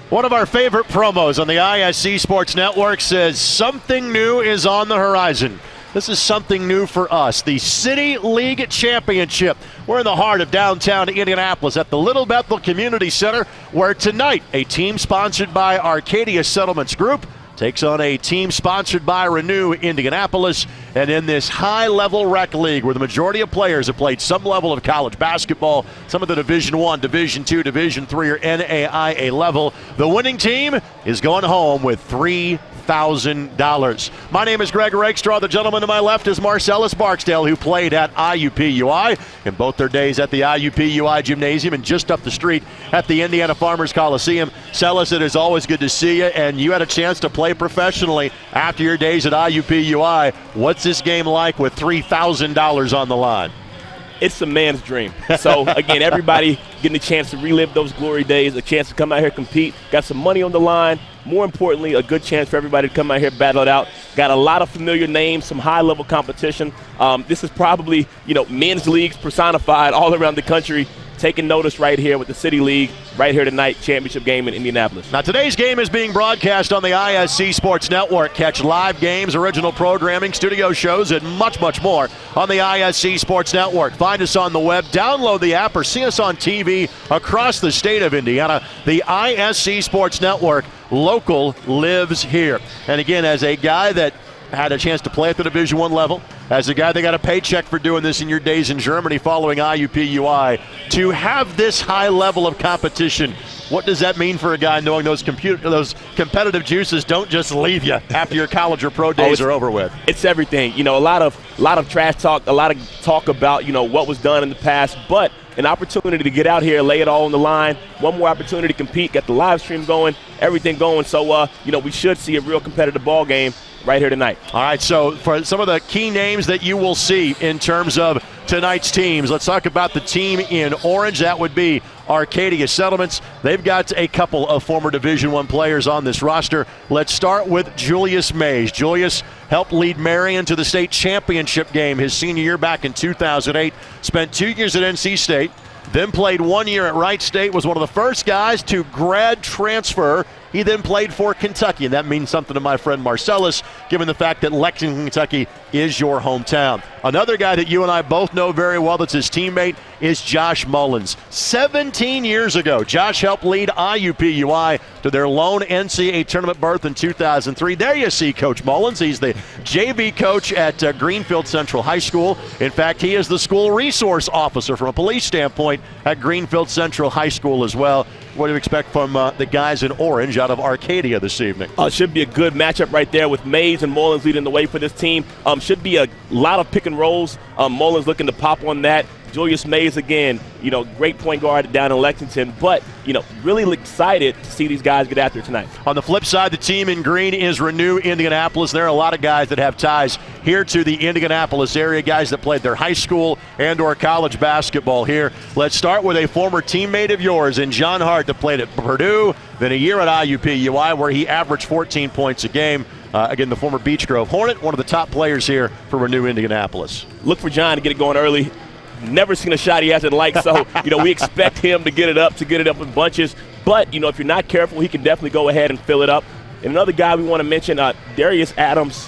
One of our favorite promos on the ISC Sports Network says something new is on the horizon. This is something new for us. The City League Championship. We're in the heart of downtown Indianapolis at the Little Bethel Community Center, where tonight a team sponsored by Arcadia Settlements Group takes on a team sponsored by Renew Indianapolis. And in this high-level rec league where the majority of players have played some level of college basketball, some of the Division I, Division II, Division III, or NAIA level, the winning team is going home with $3,000. My name is Greg Rakestraw. The gentleman to my left is Marcellus Barksdale, who played at IUPUI in both their days at the IUPUI Gymnasium and just up the street at the Indiana Farmers Coliseum. Cellis, it is always good to see you, and you had a chance to play professionally after your days at IUPUI. What's this game like with $3,000 on the line? It's a man's dream. So, again, everybody getting a chance to relive those glory days, a chance to come out here compete. Got some money on the line. More importantly, a good chance for everybody to come out here, battle it out. Got a lot of familiar names, some high-level competition. This is probably, men's leagues personified all around the country. Taking notice right here with the City League, right here tonight, championship game in Indianapolis. Now, today's game is being broadcast on the ISC Sports Network. Catch live games, original programming, studio shows, and much, much more on the ISC Sports Network. Find us on the web, download the app, or see us on TV across the state of Indiana. The ISC Sports Network, local lives here. And again, as a guy that had a chance to play at the Division I level, as a guy that got a paycheck for doing this in your days in Germany following IUPUI, to have this high level of competition, what does that mean for a guy knowing those competitive juices don't just leave you after your college or pro days are over with? It's everything. A lot of trash talk, a lot of talk about, what was done in the past, but an opportunity to get out here, lay it all on the line, one more opportunity to compete, get the live stream going, everything going. So, we should see a real competitive ball game right here tonight. All right, so for some of the key names that you will see in terms of tonight's teams, let's talk about the team in orange. That would be Arcadia Settlements. They've got a couple of former Division I players on this roster. Let's start with Julius Mays. Julius helped lead Marion to the state championship game his senior year back in 2008. Spent 2 years at NC State, then played 1 year at Wright State, was one of the first guys to grad transfer. He then played for Kentucky, and that means something to my friend Marcellus, given the fact that Lexington, Kentucky is your hometown. Another guy that you and I both know very well that's his teammate is Josh Mullins. 17 years ago, Josh helped lead IUPUI to their lone NCAA tournament berth in 2003. There you see Coach Mullins. He's the JV coach at Greenfield Central High School. In fact, he is the school resource officer from a police standpoint at Greenfield Central High School as well. What do you expect from the guys in orange out of Arcadia this evening? Should be a good matchup right there with Mays and Mullins leading the way for this team. Should be a lot of pick and rolls. Mullins looking to pop on that. Julius Mays, again, great point guard down in Lexington, but, really excited to see these guys get after it tonight. On the flip side, the team in green is Renew Indianapolis. There are a lot of guys that have ties here to the Indianapolis area, guys that played their high school and or college basketball here. Let's start with a former teammate of yours in John Hart that played at Purdue, then a year at IUPUI where he averaged 14 points a game. Again, the former Beech Grove Hornet, one of the top players here for Renew Indianapolis. Look for John to get it going early. Never seen a shot he hasn't liked, so, we expect him to get it up in bunches. But, if you're not careful, he can definitely go ahead and fill it up. And another guy we want to mention, Darius Adams,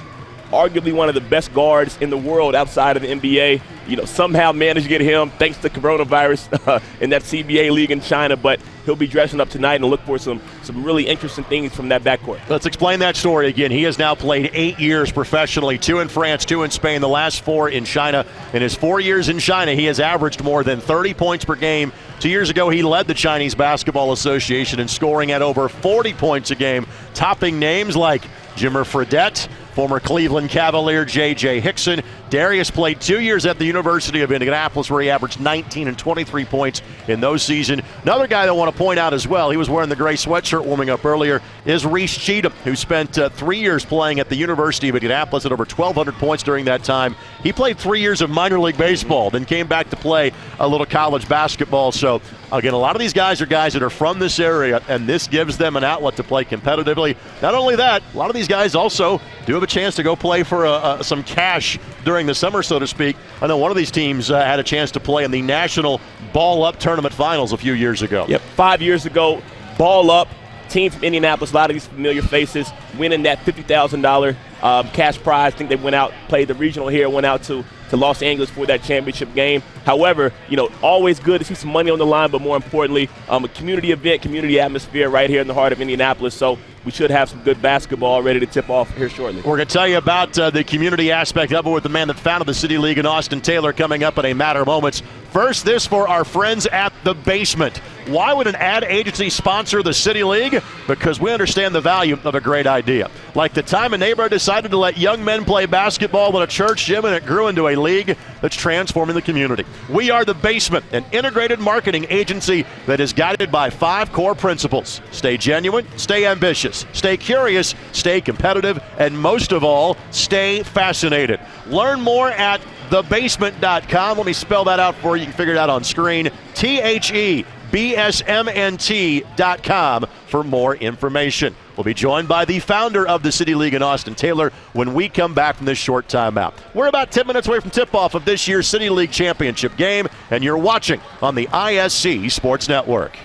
arguably one of the best guards in the world outside of the NBA. Somehow managed to get him thanks to coronavirus in that CBA league in China, but he'll be dressing up tonight and look for some really interesting things from that backcourt. Let's explain that story again. He has now played 8 years professionally, 2 in France, 2 in Spain, the last 4 in China. In his 4 years in China, he has averaged more than 30 points per game. 2 years ago, he led the Chinese Basketball Association in scoring at over 40 points a game, topping names like Jimmer Fredette, former Cleveland Cavalier J.J. Hickson. Darius played 2 years at the University of Indianapolis where he averaged 19 and 23 points in those seasons. Another guy that I want to point out as well, he was wearing the gray sweatshirt warming up earlier, is Reese Cheatham, who spent 3 years playing at the University of Indianapolis at over 1,200 points during that time. He played 3 years of minor league baseball, then came back to play a little college basketball. So, again, a lot of these guys are guys that are from this area, and this gives them an outlet to play competitively. Not only that, a lot of these guys also do have a chance to go play for some cash during the summer, so to speak. I know one of these teams had a chance to play in the National Ball Up Tournament Finals a few years ago. Yep, 5 years ago, Ball Up team from Indianapolis, a lot of these familiar faces, winning that $50,000 cash prize. I think they went out, played the regional here, went out to Los Angeles for that championship game. However, always good to see some money on the line, but more importantly, a community event, community atmosphere right here in the heart of Indianapolis. So we should have some good basketball ready to tip off here shortly. We're going to tell you about the community aspect of it with the man that founded the City League in Austin Taylor coming up in a matter of moments. First, this for our friends at The Basement. Why would an ad agency sponsor the City League? Because we understand the value of a great idea. Like the time a neighborhood decided to let young men play basketball in a church gym, and it grew into a league that's transforming the community. We are The Basement, an integrated marketing agency that is guided by 5 core principles. Stay genuine, stay ambitious, stay curious, stay competitive, and most of all, stay fascinated. Learn more at thebasement.com. Let me spell that out for you. You can figure it out on screen. THEBSMNT.com for more information. We'll be joined by the founder of the City League in Austin Taylor when we come back from this short timeout. We're about 10 minutes away from tip-off of this year's City League championship game, and you're watching on the ISC Sports Network.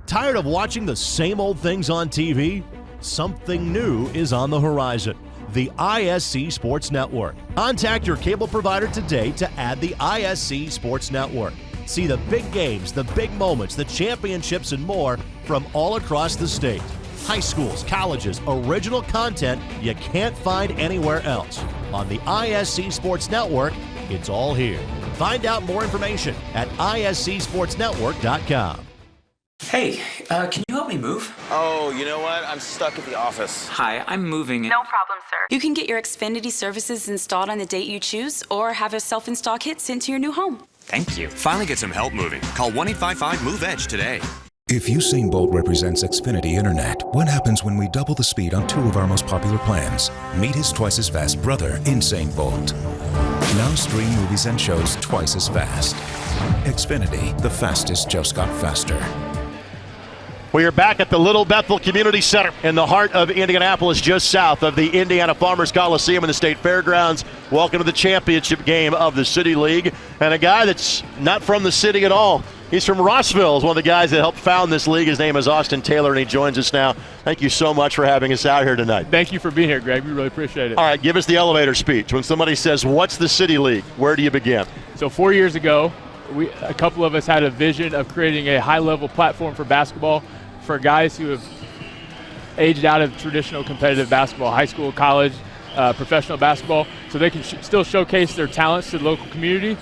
Tired of watching the same old things on TV? Something new is on the horizon. The ISC Sports Network. Contact your cable provider today to add the ISC Sports Network. See the big games, the big moments, the championships, and more from all across the state. High schools, colleges, original content you can't find anywhere else. On the ISC Sports Network, it's all here. Find out more information at iscsportsnetwork.com. Hey, can you help me move? Oh, you know what? I'm stuck at the office. Hi, I'm moving. No problem, sir. You can get your Xfinity services installed on the date you choose or have a self-install kit sent to your new home. Thank you. Finally get some help moving. Call 1-855-MOVE-EDGE today. If Usain Bolt represents Xfinity Internet, what happens when we double the speed on 2 of our most popular plans? Meet his twice-as-fast brother, Insane Bolt. Now stream movies and shows twice as fast. Xfinity, the fastest just got faster. We are back at the Little Bethel Community Center in the heart of Indianapolis, just south of the Indiana Farmers Coliseum in the State Fairgrounds. Welcome to the championship game of the City League. And a guy that's not from the city at all. He's from Rossville, is one of the guys that helped found this league. His name is Austin Taylor, and he joins us now. Thank you so much for having us out here tonight. Thank you for being here, Greg. We really appreciate it. All right, give us the elevator speech. When somebody says, what's the City League, where do you begin? So 4 years ago, a couple of us had a vision of creating a high-level platform for basketball for guys who have aged out of traditional competitive basketball, high school, college, professional basketball, so they can still showcase their talents to the local community.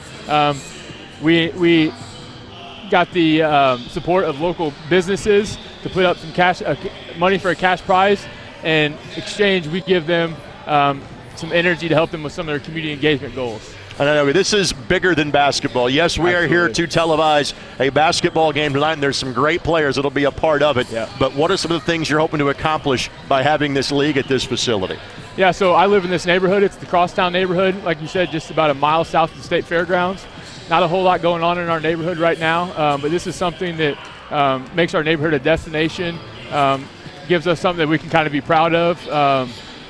We got the support of local businesses to put up some cash, money for a cash prize. And in exchange, we give them some energy to help them with some of their community engagement goals. I know this is bigger than basketball. Yes, we are here to televise a basketball game tonight, and there's some great players that'll be a part of it. Yeah. But what are some of the things you're hoping to accomplish by having this league at this facility? Yeah, so I live in this neighborhood. It's the Crosstown neighborhood, like you said, just about a mile south of the State Fairgrounds. Not a whole lot going on in our neighborhood right now, but this is something that makes our neighborhood a destination, gives us something that we can kind of be proud of.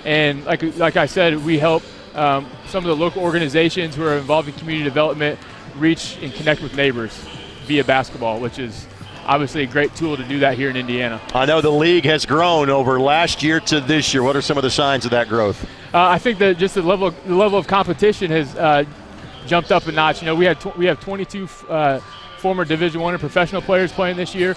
And like I said, we help some of the local organizations who are involved in community development reach and connect with neighbors via basketball, which is obviously a great tool to do that here in Indiana. I know the league has grown over last year to this year. What are some of the signs of that growth? I think that just the level of competition has jumped up a notch. You know, we have 22 former Division I and professional players playing this year.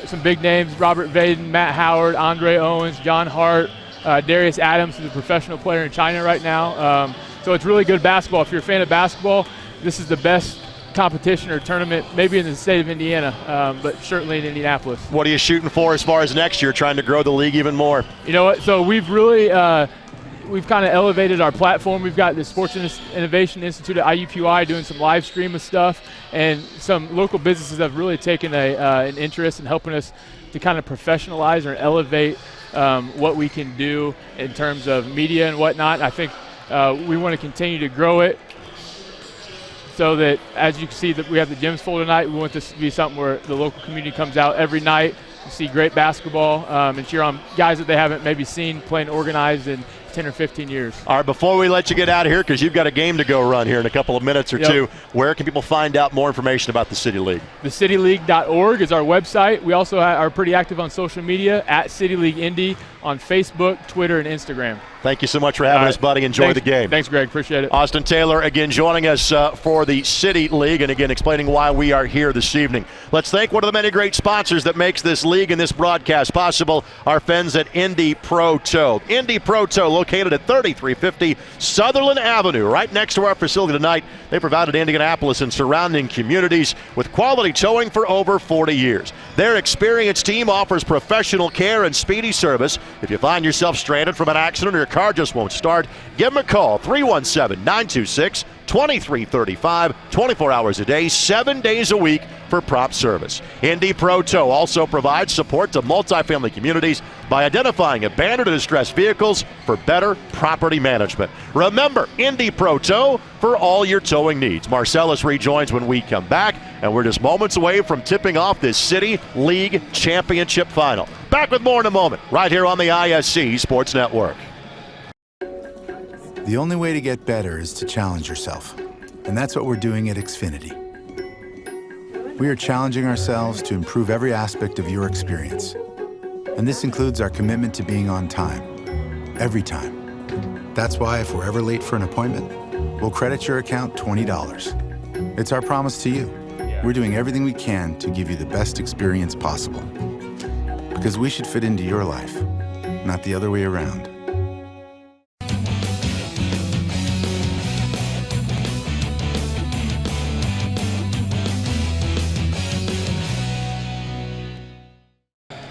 Some big names: Robert Vaden, Matt Howard, Andre Owens, John Hart, Darius Adams, who's a professional player in China right now. So it's really good basketball. If you're a fan of basketball, this is the best competition or tournament maybe in the state of Indiana, but certainly in Indianapolis. What are you shooting for as far as next year, trying to grow the league even more? You know what? So we've really we've kind of elevated our platform. We've got the Sports Innovation Institute at IUPUI doing some live stream of stuff, and some local businesses have really taken an interest in helping us to kind of professionalize or elevate what we can do in terms of media and whatnot. I think we want to continue to grow it so that, as you can see, that we have the gyms full tonight. We want this to be something where the local community comes out every night to see great basketball and cheer on guys that they haven't maybe seen playing organized and 10 or 15 years. All right, before we let you get out of here, because you've got a game to go run here in a couple of minutes or two, where can people find out more information about the City League? TheCityLeague.org is our website. We also are pretty active on social media at City League Indy on Facebook, Twitter, and Instagram. Thank you so much for having us, buddy. Enjoy the game. Thanks, Greg. Appreciate it. Austin Taylor, again, joining us for the City League, and again, explaining why we are here this evening. Let's thank one of the many great sponsors that makes this league and this broadcast possible, our friends at Indy Pro Tow. Indy Pro Tow, located at 3350 Sutherland Avenue, right next to our facility tonight. They provided Indianapolis and surrounding communities with quality towing for over 40 years. Their experienced team offers professional care and speedy service. If you find yourself stranded from an accident or your car just won't start, give them a call, 317-926-2335, 24 hours a day, 7 days a week for prompt service. Indy Pro Tow also provides support to multifamily communities by identifying abandoned and distressed vehicles for better property management. Remember, Indy Pro Tow for all your towing needs. Marcellus rejoins when we come back, and we're just moments away from tipping off this City League Championship Final. Back with more in a moment, right here on the ISC Sports Network. The only way to get better is to challenge yourself, and that's what we're doing at Xfinity. We are challenging ourselves to improve every aspect of your experience, and this includes our commitment to being on time, every time. That's why if we're ever late for an appointment, we'll credit your account $20. It's our promise to you. We're doing everything we can to give you the best experience possible, because we should fit into your life, not the other way around.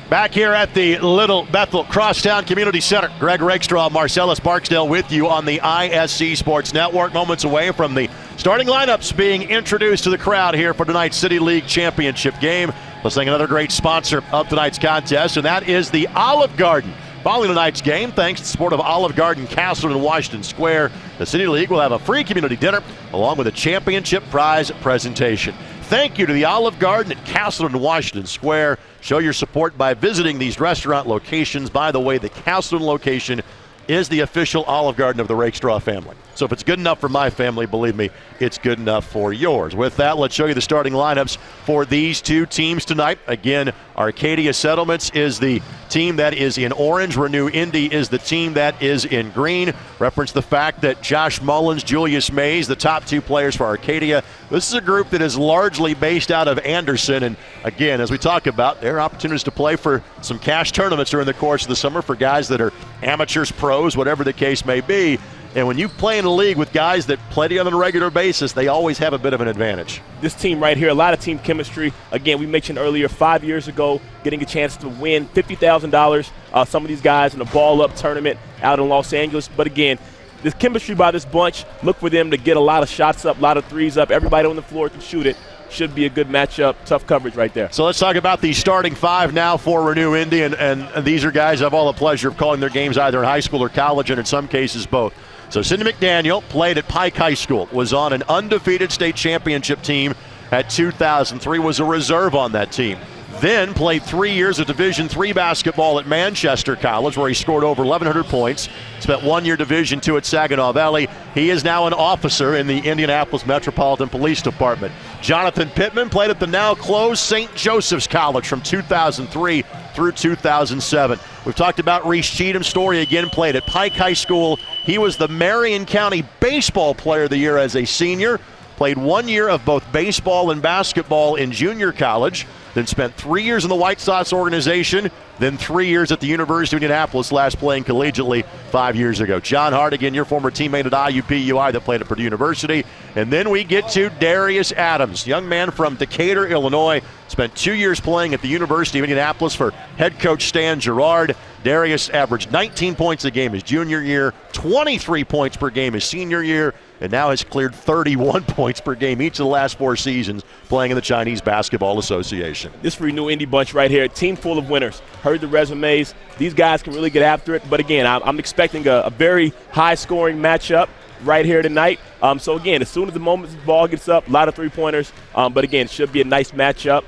Back here at the Little Bethel Crosstown Community Center, Greg Rakestraw, Marcellus Barksdale with you on the ISC Sports Network. Moments away from the starting lineups being introduced to the crowd here for tonight's City League Championship game. Let's thank another great sponsor of tonight's contest, and that is the Olive Garden. Following tonight's game, thanks to the support of Olive Garden Castleton and Washington Square, the City League will have a free community dinner along with a championship prize presentation. Thank you to the Olive Garden at Castleton and Washington Square. Show your support by visiting these restaurant locations. By the way, the Castleton location is the official Olive Garden of the Rakestraw family. So if it's good enough for my family, believe me, it's good enough for yours. With that, let's show you the starting lineups for these two teams tonight. Again, Arcadia Settlements is the team that is in orange. Renew Indy is the team that is in green. Reference the fact that Josh Mullins, Julius Mays, the top two players for Arcadia. This is a group that is largely based out of Anderson. And again, as we talk about, there are opportunities to play for some cash tournaments during the course of the summer for guys that are amateurs, pros, whatever the case may be. And when you play in a league with guys that play together on a regular basis, they always have a bit of an advantage. This team right here, a lot of team chemistry. Again, we mentioned earlier, 5 years ago, getting a chance to win $50,000. Some of these guys in a ball-up tournament out in Los Angeles. But again, this chemistry by this bunch, look for them to get a lot of shots up, a lot of threes up. Everybody on the floor can shoot it. Should be a good matchup. Tough coverage right there. So let's talk about the starting five now for Renew Indy. And these are guys I have all the pleasure of calling their games either in high school or college, and in some cases both. So Sydney McDaniel played at Pike High School, was on an undefeated state championship team at 2003, was a reserve on that team. Then played 3 years of Division III basketball at Manchester College, where he scored over 1,100 points. Spent 1 year Division II at Saginaw Valley. He is now an officer in the Indianapolis Metropolitan Police Department. Jonathan Pittman played at the now closed St. Joseph's College from 2003 through 2007. We've talked about Reese Cheatham's story again, played at Pike High School. He was the Marion County Baseball Player of the Year as a senior. Played 1 year of both baseball and basketball in junior college. Then spent 3 years in the White Sox organization, then 3 years at the University of Indianapolis, last playing collegiately 5 years ago. John Hart, again, your former teammate at IUPUI that played at Purdue University. And then we get to Darius Adams, young man from Decatur, Illinois. Spent 2 years playing at the University of Indianapolis for head coach Stan Gerard. Darius averaged 19 points a game his junior year, 23 points per game his senior year, and now has cleared 31 points per game each of the last 4 seasons playing in the Chinese Basketball Association. This Renew Indy bunch right here, a team full of winners. Heard the resumes. These guys can really get after it. But again, I'm expecting a very high-scoring matchup right here tonight. So again, as soon as the ball gets up, a lot of three-pointers. But again, it should be a nice matchup.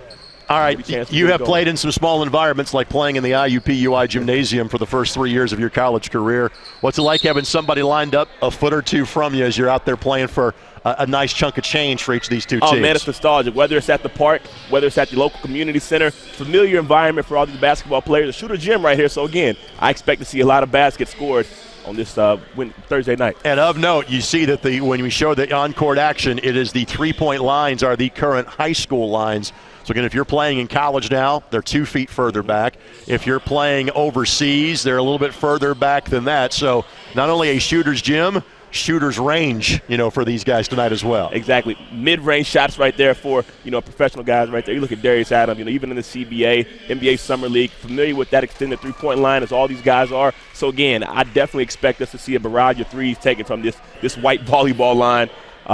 All right, you have played in some small environments like playing in the IUPUI gymnasium for the first 3 years of your college career. What's it like having somebody lined up a foot or two from you as you're out there playing for a nice chunk of change for each of these two teams? Oh, man, it's nostalgic. Whether it's at the park, whether it's at the local community center, familiar environment for all these basketball players. A shooter gym right here. So, again, I expect to see a lot of baskets scored on this Thursday night. And of note, you see that when we show the on-court action, it is the three-point lines are the current high school lines. So, again, if you're playing in college now, they're 2 feet further back. If you're playing overseas, they're a little bit further back than that. So, not only a shooter's gym, shooter's range, for these guys tonight as well. Exactly. Mid-range shots right there for, professional guys right there. You look at Darius Adams, even in the CBA, NBA Summer League, familiar with that extended three-point line as all these guys are. So, again, I definitely expect us to see a barrage of threes taken from this white volleyball line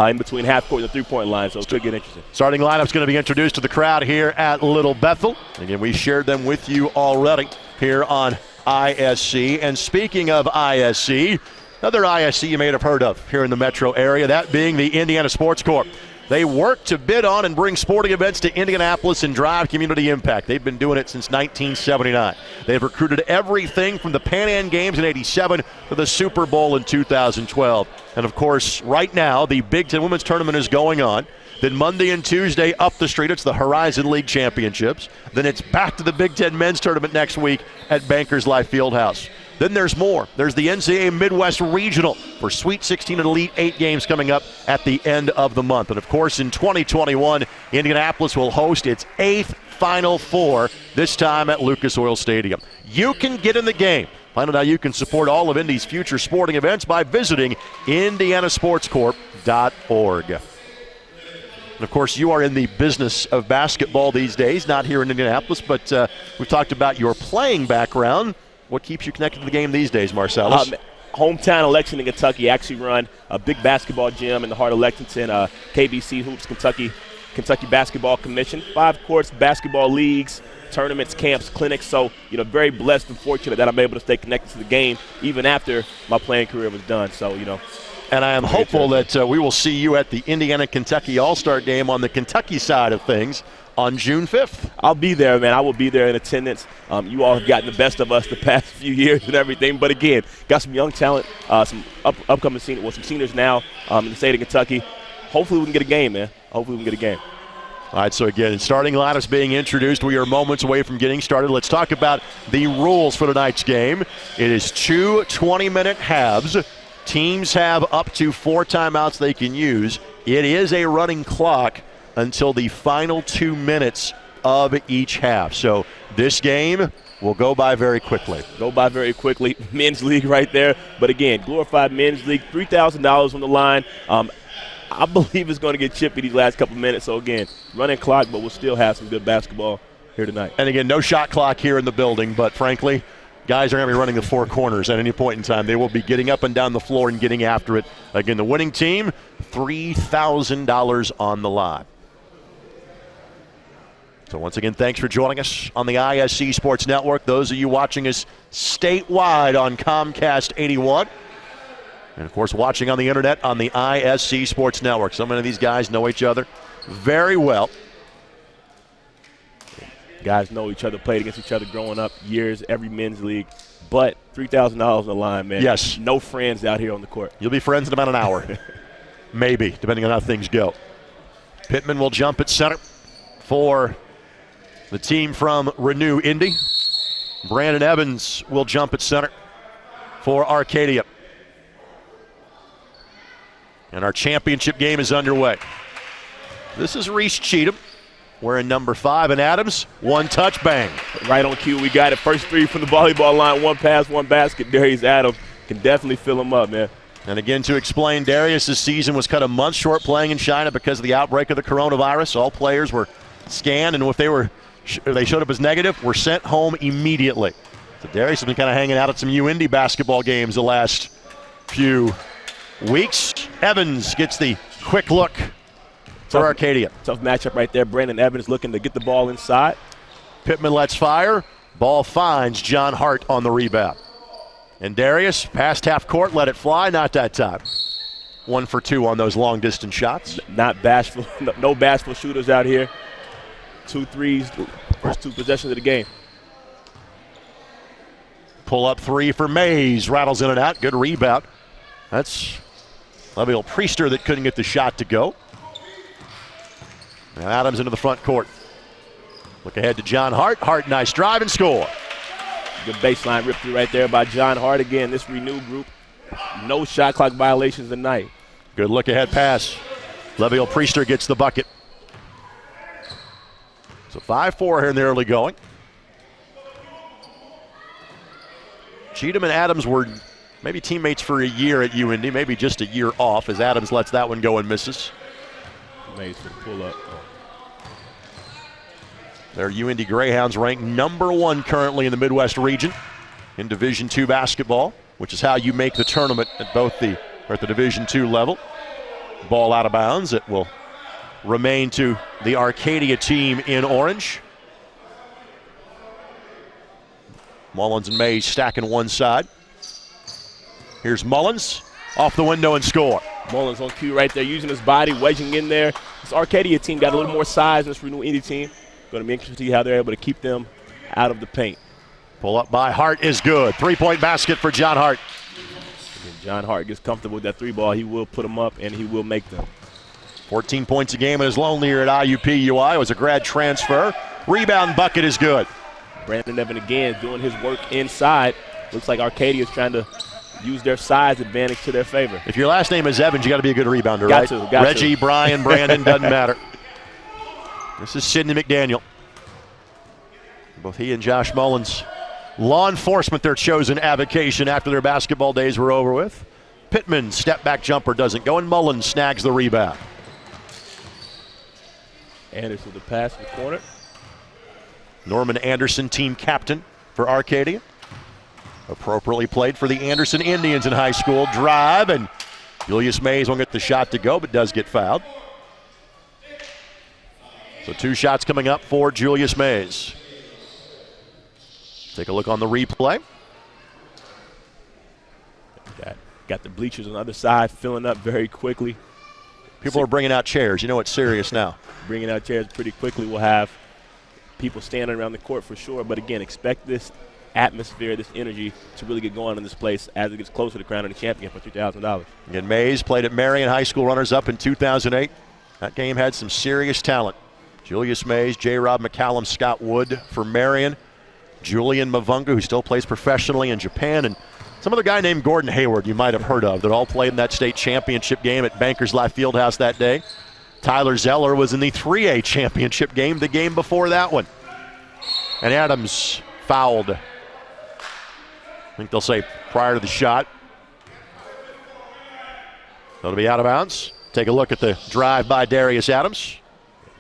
in between half court and the three-point line, so it could get interesting. Starting lineup's going to be introduced to the crowd here at Little Bethel. Again, we shared them with you already here on ISC. And speaking of ISC, another ISC you may have heard of here in the metro area, that being the Indiana Sports Corp. They work to bid on and bring sporting events to Indianapolis and drive community impact. They've been doing it since 1979. They've recruited everything from the Pan Am Games in '87 to the Super Bowl in 2012. And, of course, right now, the Big Ten Women's Tournament is going on. Then Monday and Tuesday up the street, it's the Horizon League Championships. Then it's back to the Big Ten Men's Tournament next week at Bankers Life Fieldhouse. Then there's more. There's the NCAA Midwest Regional for Sweet 16 and Elite 8 games coming up at the end of the month. And, of course, in 2021, Indianapolis will host its 8th Final Four, this time at Lucas Oil Stadium. You can get in the game. Find out how you can support all of Indy's future sporting events by visiting indianasportscorp.org. And, of course, you are in the business of basketball these days, not here in Indianapolis, but we've talked about your playing background. What keeps you connected to the game these days, Marcellus? Hometown of Lexington, Kentucky. Actually run a big basketball gym in the heart of Lexington, KBC Hoops, Kentucky Basketball Commission. 5 courts, basketball leagues, tournaments, camps, clinics. So, very blessed and fortunate that I'm able to stay connected to the game even after my playing career was done. So, And I am hopeful that we will see you at the Indiana-Kentucky All-Star Game on the Kentucky side of things on June 5th. I'll be there, man. I will be there in attendance. You all have gotten the best of us the past few years and everything. But, again, got some young talent, some upcoming seniors, some seniors now in the state of Kentucky. Hopefully we can get a game, man. Hopefully we can get a game. All right, so again, starting lineups being introduced. We are moments away from getting started. Let's talk about the rules for tonight's game. It is 2 20-minute halves. Teams have up to 4 timeouts they can use. It is a running clock until the final 2 minutes of each half. So this game will go by very quickly. Men's league right there. But again, glorified men's league, $3,000 on the line. I believe it's going to get chippy these last couple minutes. So again, running clock, but we'll still have some good basketball here tonight. And again, no shot clock here in the building, but frankly, guys are going to be running the 4 corners at any point in time. They will be getting up and down the floor and getting after it. Again, the winning team, $3,000 on the line. So once again, thanks for joining us on the ISC Sports Network. Those of you watching us statewide on Comcast 81. And, of course, watching on the internet on the ISC Sports Network. So many of these guys know each other very well. Guys know each other, played against each other growing up, years, every men's league. But $3,000 on the line, man. Yes. No friends out here on the court. You'll be friends in about an hour. Maybe, depending on how things go. Pittman will jump at center for the team from Renew Indy. Brandon Evans will jump at center for Arcadia. And our championship game is underway. This is Reese Cheatham wearing number 5, and Adams, 1 touch, bang. Right on cue, we got it. First 3 from the volleyball line, 1 pass, 1 basket. Darius Adams can definitely fill him up, man. And again, to explain, Darius' season was cut a month short playing in China because of the outbreak of the coronavirus. All players were scanned, and if they showed up as negative, were sent home immediately. So Darius has been kind of hanging out at some UIndy basketball games the last few weeks. Evans gets the quick look for Arcadia. Tough matchup right there. Brandon Evans looking to get the ball inside. Pittman lets fire. Ball finds John Hart on the rebound. And Darius, past half court, let it fly. Not that time. 1 for 2 on those long distance shots. Not bashful. No bashful shooters out here. 2 threes, first 2 possessions of the game. Pull up 3 for Mays. Rattles in and out. Good rebound. That's Leviel Priester that couldn't get the shot to go. Now Adams into the front court. Look ahead to John Hart. Hart, nice drive and score. Good baseline rip through right there by John Hart. Again, this renewed group, no shot clock violations tonight. Good look ahead pass. Leviel Priester gets the bucket. So 5-4 here in the early going. Cheatham and Adams were maybe teammates for a year at UIndy, maybe just a year off as Adams lets that one go and misses. Mays for the pull up. Their UIndy Greyhounds ranked number 1 currently in the Midwest region in Division II basketball, which is how you make the tournament at the Division II level. Ball out of bounds. It will remain to the Arcadia team in orange. Mullins and Mays stacking one side. Here's Mullins off the window and score. Mullins on cue right there, using his body, wedging in there. This Arcadia team got a little more size than this Renew Indy team. Going to be interesting to see how they're able to keep them out of the paint. Pull up by Hart is good. 3-point basket for John Hart. When John Hart gets comfortable with that 3 ball, he will put them up and he will make them. 14 points a game in his lone year at IUPUI. It was a grad transfer. Rebound bucket is good. Brandon Evan again doing his work inside. Looks like Arcadia is trying to use their size advantage to their favor. If your last name is Evans, you got to be a good rebounder, right? Got Reggie, to. Brian, Brandon, doesn't matter. This is Sydney McDaniel. Both he and Josh Mullins, law enforcement, their chosen avocation after their basketball days were over with. Pittman's step back jumper doesn't go, and Mullins snags the rebound. Anderson with the pass in the corner. Norman Anderson, team captain for Arcadia. Appropriately played for the Anderson Indians in high school. Drive, and Julius Mays won't get the shot to go, but does get fouled. So 2 shots coming up for Julius Mays. Take a look on the replay. Got the bleachers on the other side filling up very quickly. People are bringing out chairs. You know it's serious now. Bringing out chairs pretty quickly. We'll have people standing around the court for sure. But again, expect this atmosphere, this energy to really get going in this place as it gets closer to crowning the champion for $3,000. Again, Mays played at Marion High School, runners-up in 2008. That game had some serious talent. Julius Mays, J. Rob McCallum, Scott Wood for Marion. Julian Mavunga, who still plays professionally in Japan, and some other guy named Gordon Hayward you might have heard of that all played in that state championship game at Bankers Life Fieldhouse that day. Tyler Zeller was in the 3A championship game the game before that one. And Adams fouled. I think they'll say prior to the shot. That'll be out of bounds. Take a look at the drive by Darius Adams.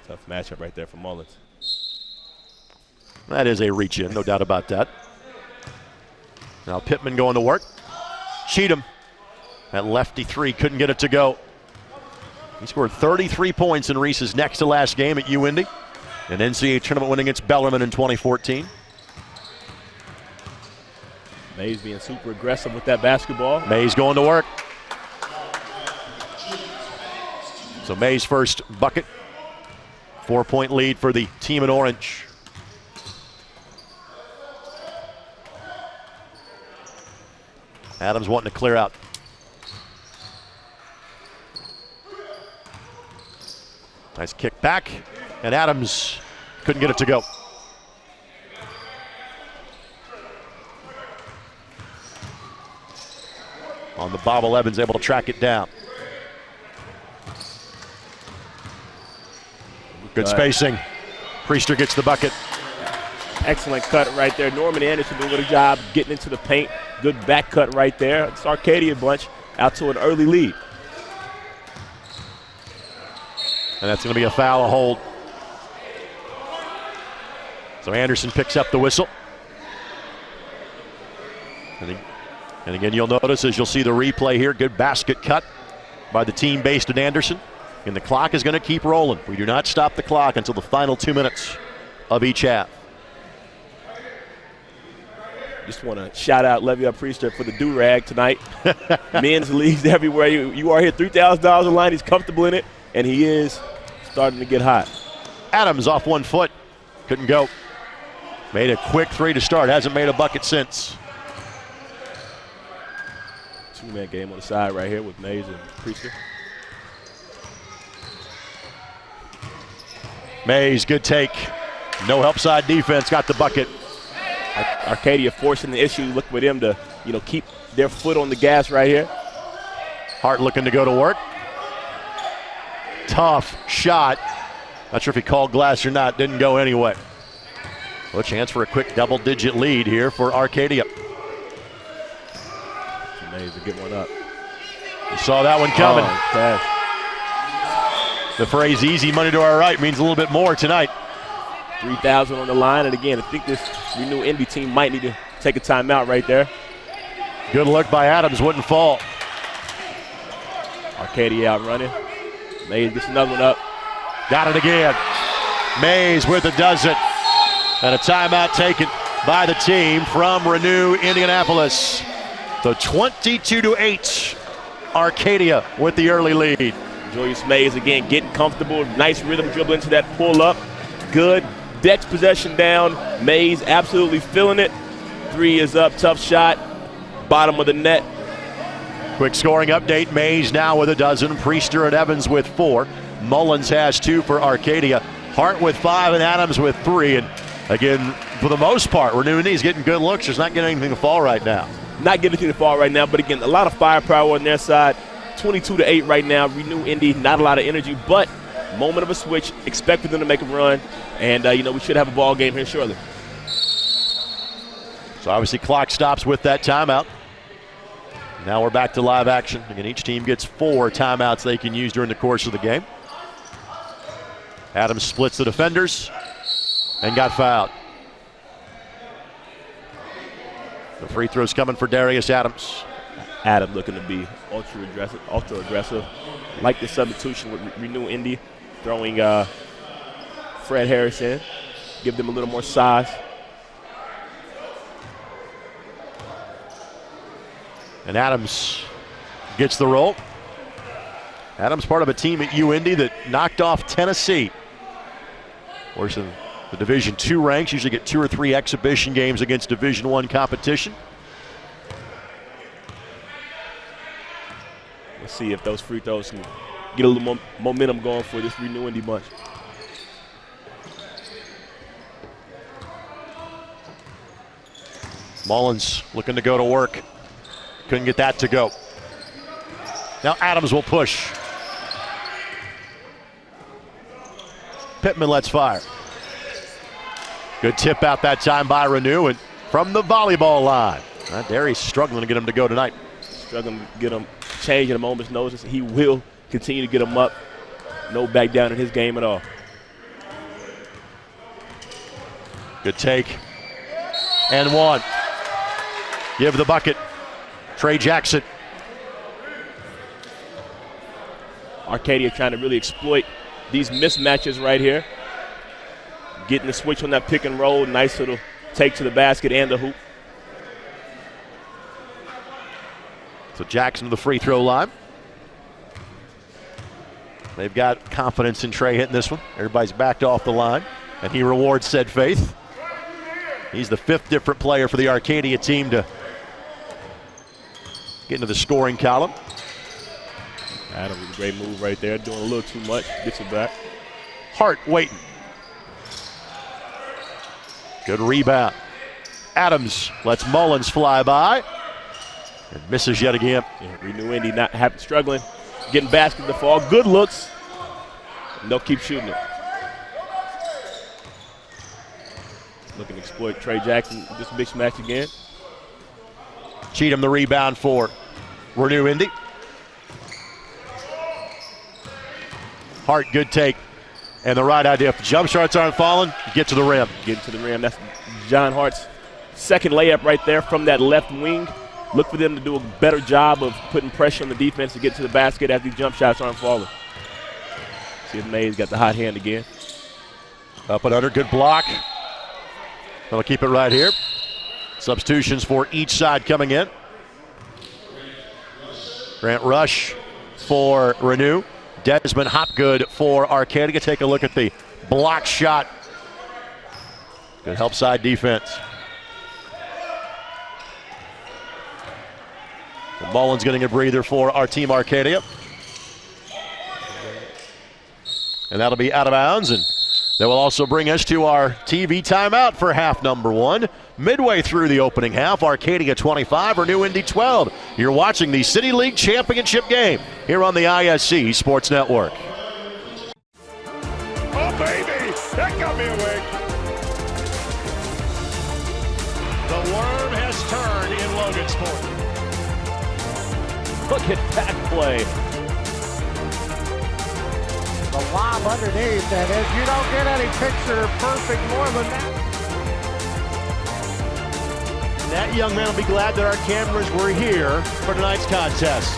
Tough matchup right there for Mullins. That is a reach in, no doubt about that. Now Pittman going to work. Cheatham, that lefty 3, couldn't get it to go. He scored 33 points in Reese's next to last game at UIndy. An NCAA tournament win against Bellarmine in 2014. Mays being super aggressive with that basketball. Mays going to work. So Mays' first bucket. 4-point lead for the team in orange. Adams wanting to clear out. Nice kick back, and Adams couldn't get it to go. On the bobble, Evans able to track it down. Good spacing. Priester gets the bucket. Excellent cut right there. Norman Anderson doing a good job getting into the paint. Good back cut right there. It's Arcadia bunch out to an early lead. And that's going to be a foul, a hold. So Anderson picks up the whistle. And again, you'll notice as you'll see the replay here, good basket cut by the team based in Anderson. And the clock is going to keep rolling. We do not stop the clock until the final 2 minutes of each half. Just want to shout out Leviel Priester for the do-rag tonight. Men's leagues everywhere. You are here, $3,000 a line. He's comfortable in it, and he is starting to get hot. Adams off 1 foot. Couldn't go. Made a quick 3 to start. Hasn't made a bucket since. Two-man game on the side right here with Mays and Priester. Mays, good take. No help side defense, got the bucket. Arcadia forcing the issue. Look for them to, keep their foot on the gas right here. Hart looking to go to work. Tough shot. Not sure if he called glass or not. Didn't go anyway. Well, a chance for a quick double-digit lead here for Arcadia. Mays to get one up. You saw that one coming. Oh, the phrase "easy money to our right" means a little bit more tonight. 3,000 on the line, and again, I think this Renew Indy team might need to take a timeout right there. Good look by Adams, wouldn't fall. Arcadia out running. Mays gets another one up. Got it again. Mays with a dozen. And a timeout taken by the team from Renew Indianapolis. So 22-8, Arcadia with the early lead. Julius Mays again getting comfortable. Nice rhythm dribble into that pull-up. Good. Dex possession down. Mays absolutely feeling it. 3 is up. Tough shot. Bottom of the net. Quick scoring update. Mays now with a dozen. Priester and Evans with 4. Mullins has 2 for Arcadia. Hart with 5 and Adams with 3. And again, for the most part, Renew Indy's getting good looks. Just not getting anything to fall right now. Not getting anything to fall right now, but again, a lot of firepower on their side. 22-8 right now. Renew Indy, not a lot of energy, but moment of a switch. Expect for them to make a run. And, we should have a ball game here shortly. So obviously clock stops with that timeout. Now we're back to live action. Again, each team gets 4 timeouts they can use during the course of the game. Adams splits the defenders and got fouled. The free throw's coming for Darius Adams. Adams looking to be ultra aggressive. Like the substitution with Renew Indy, throwing Fred Harris in. Give them a little more size. And Adams gets the roll. Adams part of a team at UIndy that knocked off Tennessee. Of course, in the Division II ranks, usually get 2 or 3 exhibition games against Division I competition. Let's see if those free throws can get a little more momentum going for this Renew Indy bunch. Mullins looking to go to work. Couldn't get that to go. Now Adams will push. Pittman lets fire. Good tip out that time by Renew, and from the volleyball line. Darius struggling to get him to go tonight. Struggling to get him changed at a moment's notice. He will continue to get him up. No back down in his game at all. Good take. And 1. Give the bucket. Trey Jackson. Arcadia trying to really exploit these mismatches right here. Getting the switch on that pick and roll. Nice little take to the basket and the hoop. So Jackson to the free throw line. They've got confidence in Trey hitting this one. Everybody's backed off the line, and he rewards said faith. He's the 5th different player for the Arcadia team to get into the scoring column. Adams with a great move right there, doing a little too much, gets it back. Hart waiting. Good rebound. Adams lets Mullins fly by and misses yet again. Yeah, Renew Indy struggling, getting basket to fall. Good looks, and they'll keep shooting it. Looking to exploit Trey Jackson, this mismatch again. Cheatham the rebound for Renew Indy. Hart, good take. And the right idea, if the jump shots aren't falling, get to the rim. Get to the rim. That's John Hart's second layup right there from that left wing. Look for them to do a better job of putting pressure on the defense to get to the basket as these jump shots aren't falling. See if Mays got the hot hand again. Up and under, good block. They'll keep it right here. Substitutions for each side coming in. Grant Rush for Renew. Desmond Hopgood for Arcadia. Take a look at the block shot. Good help side defense. So Mullins getting a breather for our team Arcadia. And that'll be out of bounds. And that will also bring us to our TV timeout for half number 1. Midway through the opening half, Arcadia 25 or New Indy 12. You're watching the City League Championship game here on the ISC Sports Network. Oh, baby, that got me awake. The worm has turned in Logansport. Look at that play. The lob underneath, and if you don't get any picture perfect more than that. That young man will be glad that our cameras were here for tonight's contest.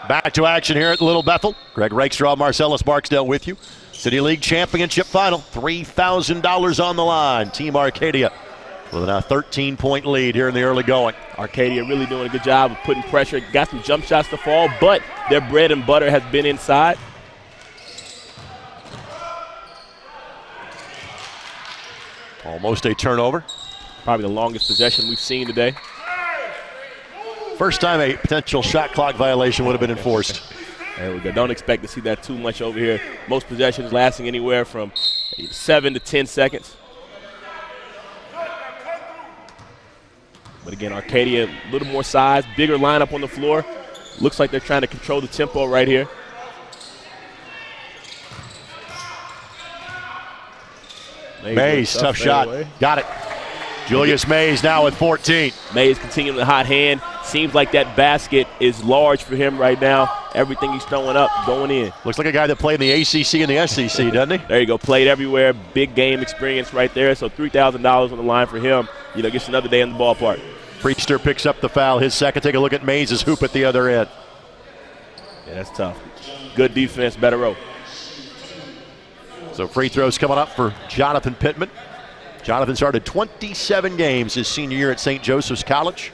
Back to action here at Little Bethel. Greg Rakestraw, Marcellus Barksdale with you. City League Championship Final, $3,000 on the line. Team Arcadia with a 13-point lead here in the early going. Arcadia really doing a good job of putting pressure. Got some jump shots to fall, but their bread and butter has been inside. Almost a turnover. Probably the longest possession we've seen today. First time a potential shot clock violation would have been enforced. There we go. Don't expect to see that too much over here. Most possessions lasting anywhere from 7 to 10 seconds. But again, Arcadia, a little more size, bigger lineup on the floor. Looks like they're trying to control the tempo right here. Mays, tough shot. Got it. Julius Mays now with 14. Mays continuing the hot hand. Seems like that basket is large for him right now. Everything he's throwing up, going in. Looks like a guy that played in the ACC and the SEC, doesn't he? There you go. Played everywhere. Big game experience right there. So $3,000 on the line for him. You know, gets another day in the ballpark. Priester picks up the foul. His second. Take a look at Mays' hoop at the other end. Yeah, that's tough. Good defense, better row. So free throws coming up for Jonathan Pittman. Jonathan started 27 games his senior year at St. Joseph's College.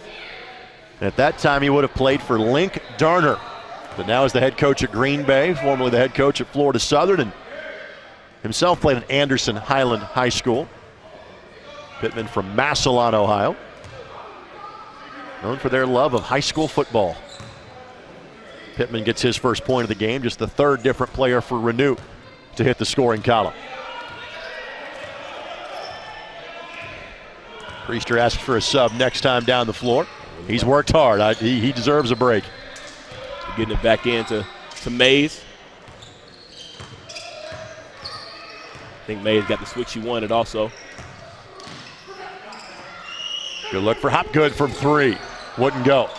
And at that time, he would have played for Link Darner, but now is the head coach at Green Bay, formerly the head coach at Florida Southern, and himself played at Anderson Highland High School. Pittman from Massillon, Ohio, known for their love of high school football. Pittman gets his first point of the game, just the third different player for Renew to hit the scoring column. Priester asks for a sub next time down the floor. He's worked hard. He deserves a break. Getting it back into Mays. I think Mays got the switch he wanted also. Good look for Hopgood from 3. Wouldn't go.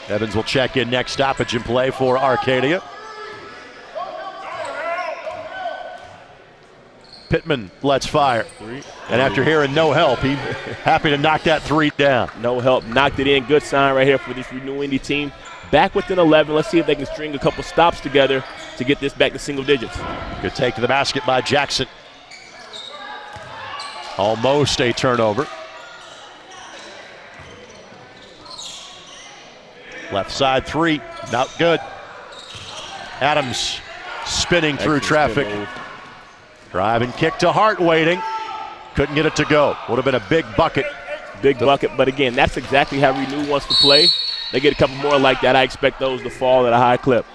Evans will check in next stoppage and play for Arcadia. Pittman lets fire. And after hearing no help, he's happy to knock that 3 down. No help, knocked it in. Good sign right here for this Renew Indy team. Back within 11. Let's see if they can string a couple stops together to get this back to single digits. Good take to the basket by Jackson. Almost a turnover. Left side 3, not good. Adams spinning through traffic. Drive and kick to Hart, waiting. Couldn't get it to go. Would have been a big bucket. Big bucket, but again, that's exactly how Renew wants to play. They get a couple more like that. I expect those to fall at a high clip.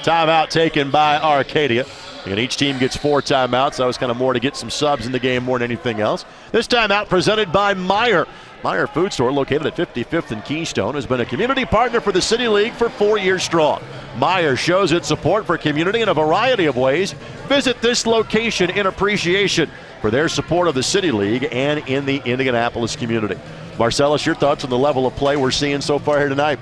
Timeout taken by Arcadia. And each team gets 4 timeouts. That was kind of more to get some subs in the game more than anything else. This timeout presented by Meijer. Meijer Food Store, located at 55th and Keystone, has been a community partner for the City League for 4 years strong. Meijer shows its support for community in a variety of ways. Visit this location in appreciation for their support of the City League and in the Indianapolis community. Marcellus, your thoughts on the level of play we're seeing so far here tonight?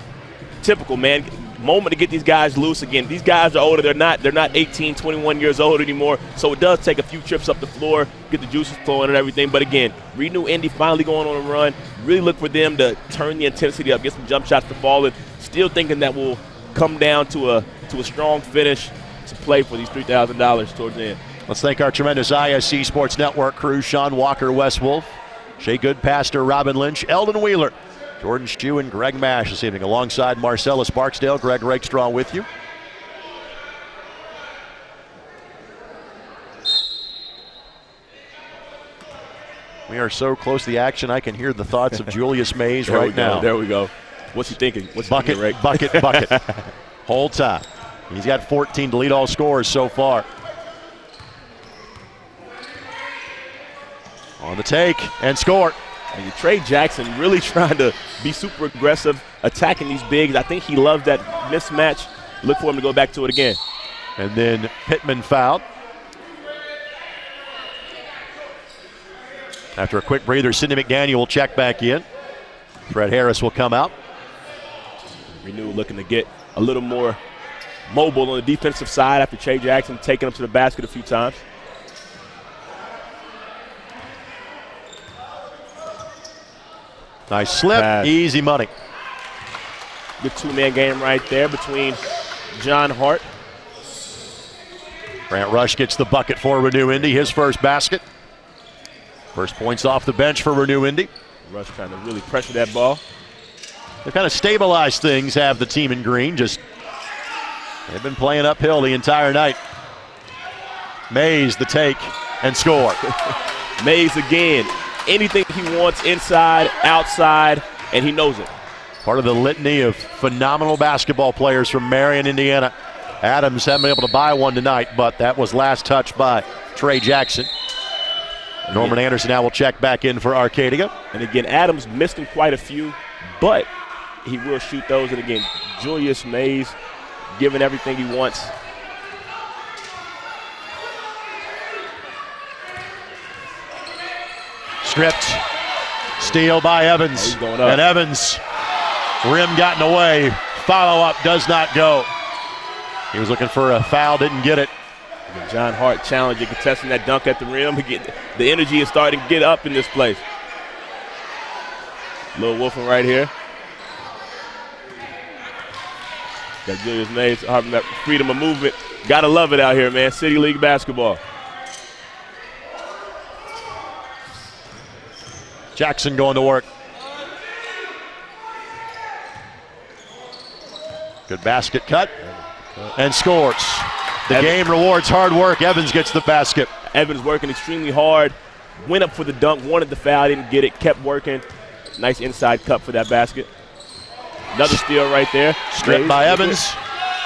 Typical, man. Moment to get these guys loose again. These guys are older. They're not 18, 21 years old anymore. So it does take a few trips up the floor, get the juices flowing and everything. But again, Renew Indy finally going on a run. Really look for them to turn the intensity up, get some jump shots to fall in. Still thinking that will come down to a strong finish to play for these $3,000 towards the end. Let's thank our tremendous ISC Sports Network crew, Sean Walker, Wes Wolf, Shea Goodpaster, Robin Lynch, Eldon Wheeler, Jordan Shue and Greg Mash this evening alongside Marcellus Barksdale. Greg Rakestraw with you. We are so close to the action, I can hear the thoughts of Julius Mays right now. There we go. What's he thinking? What's he thinking, Rick? Bucket. Whole time. He's got 14 to lead all scorers so far. On the take and score. And Trey Jackson really trying to be super aggressive, attacking these bigs. I think he loves that mismatch. Look for him to go back to it again. And then Pittman fouled. After a quick breather, Sydney McDaniel will check back in. Fred Harris will come out. Renew looking to get a little more mobile on the defensive side after Trey Jackson taking him to the basket a few times. Nice slip, pass. Easy money. Good two-man game right there between John Hart. Grant Rush gets the bucket for Renew Indy, his first basket. First points off the bench for Renew Indy. Rush trying to really pressure that ball. They've kind of stabilized things, have the team in green. Just they've been playing uphill the entire night. Mays the take and score. Mays again. Anything he wants inside, outside, and he knows it. Part of the litany of phenomenal basketball players from Marion, Indiana. Adams hasn't been able to buy one tonight, but that was last touched by Trey Jackson. Norman Anderson now will check back in for Arcadia. And again, Adams missed him quite a few, but he will shoot those. And again, Julius Mays giving everything he wants. Stripped. Steal by Evans. And Evans, rim gotten away. Follow-up does not go. He was looking for a foul, didn't get it. And John Hart challenging, contesting that dunk at the rim. The energy is starting to get up in this place. Lil Wolfen right here. Got Julius Mays having that freedom of movement. Gotta love it out here, man. City League basketball. Jackson going to work. Good basket cut and scores. The game rewards hard work. Evans gets the basket. Evans working extremely hard. Went up for the dunk, wanted the foul, didn't get it, kept working. Nice inside cut for that basket. Another steal right there. Stripped by Evans.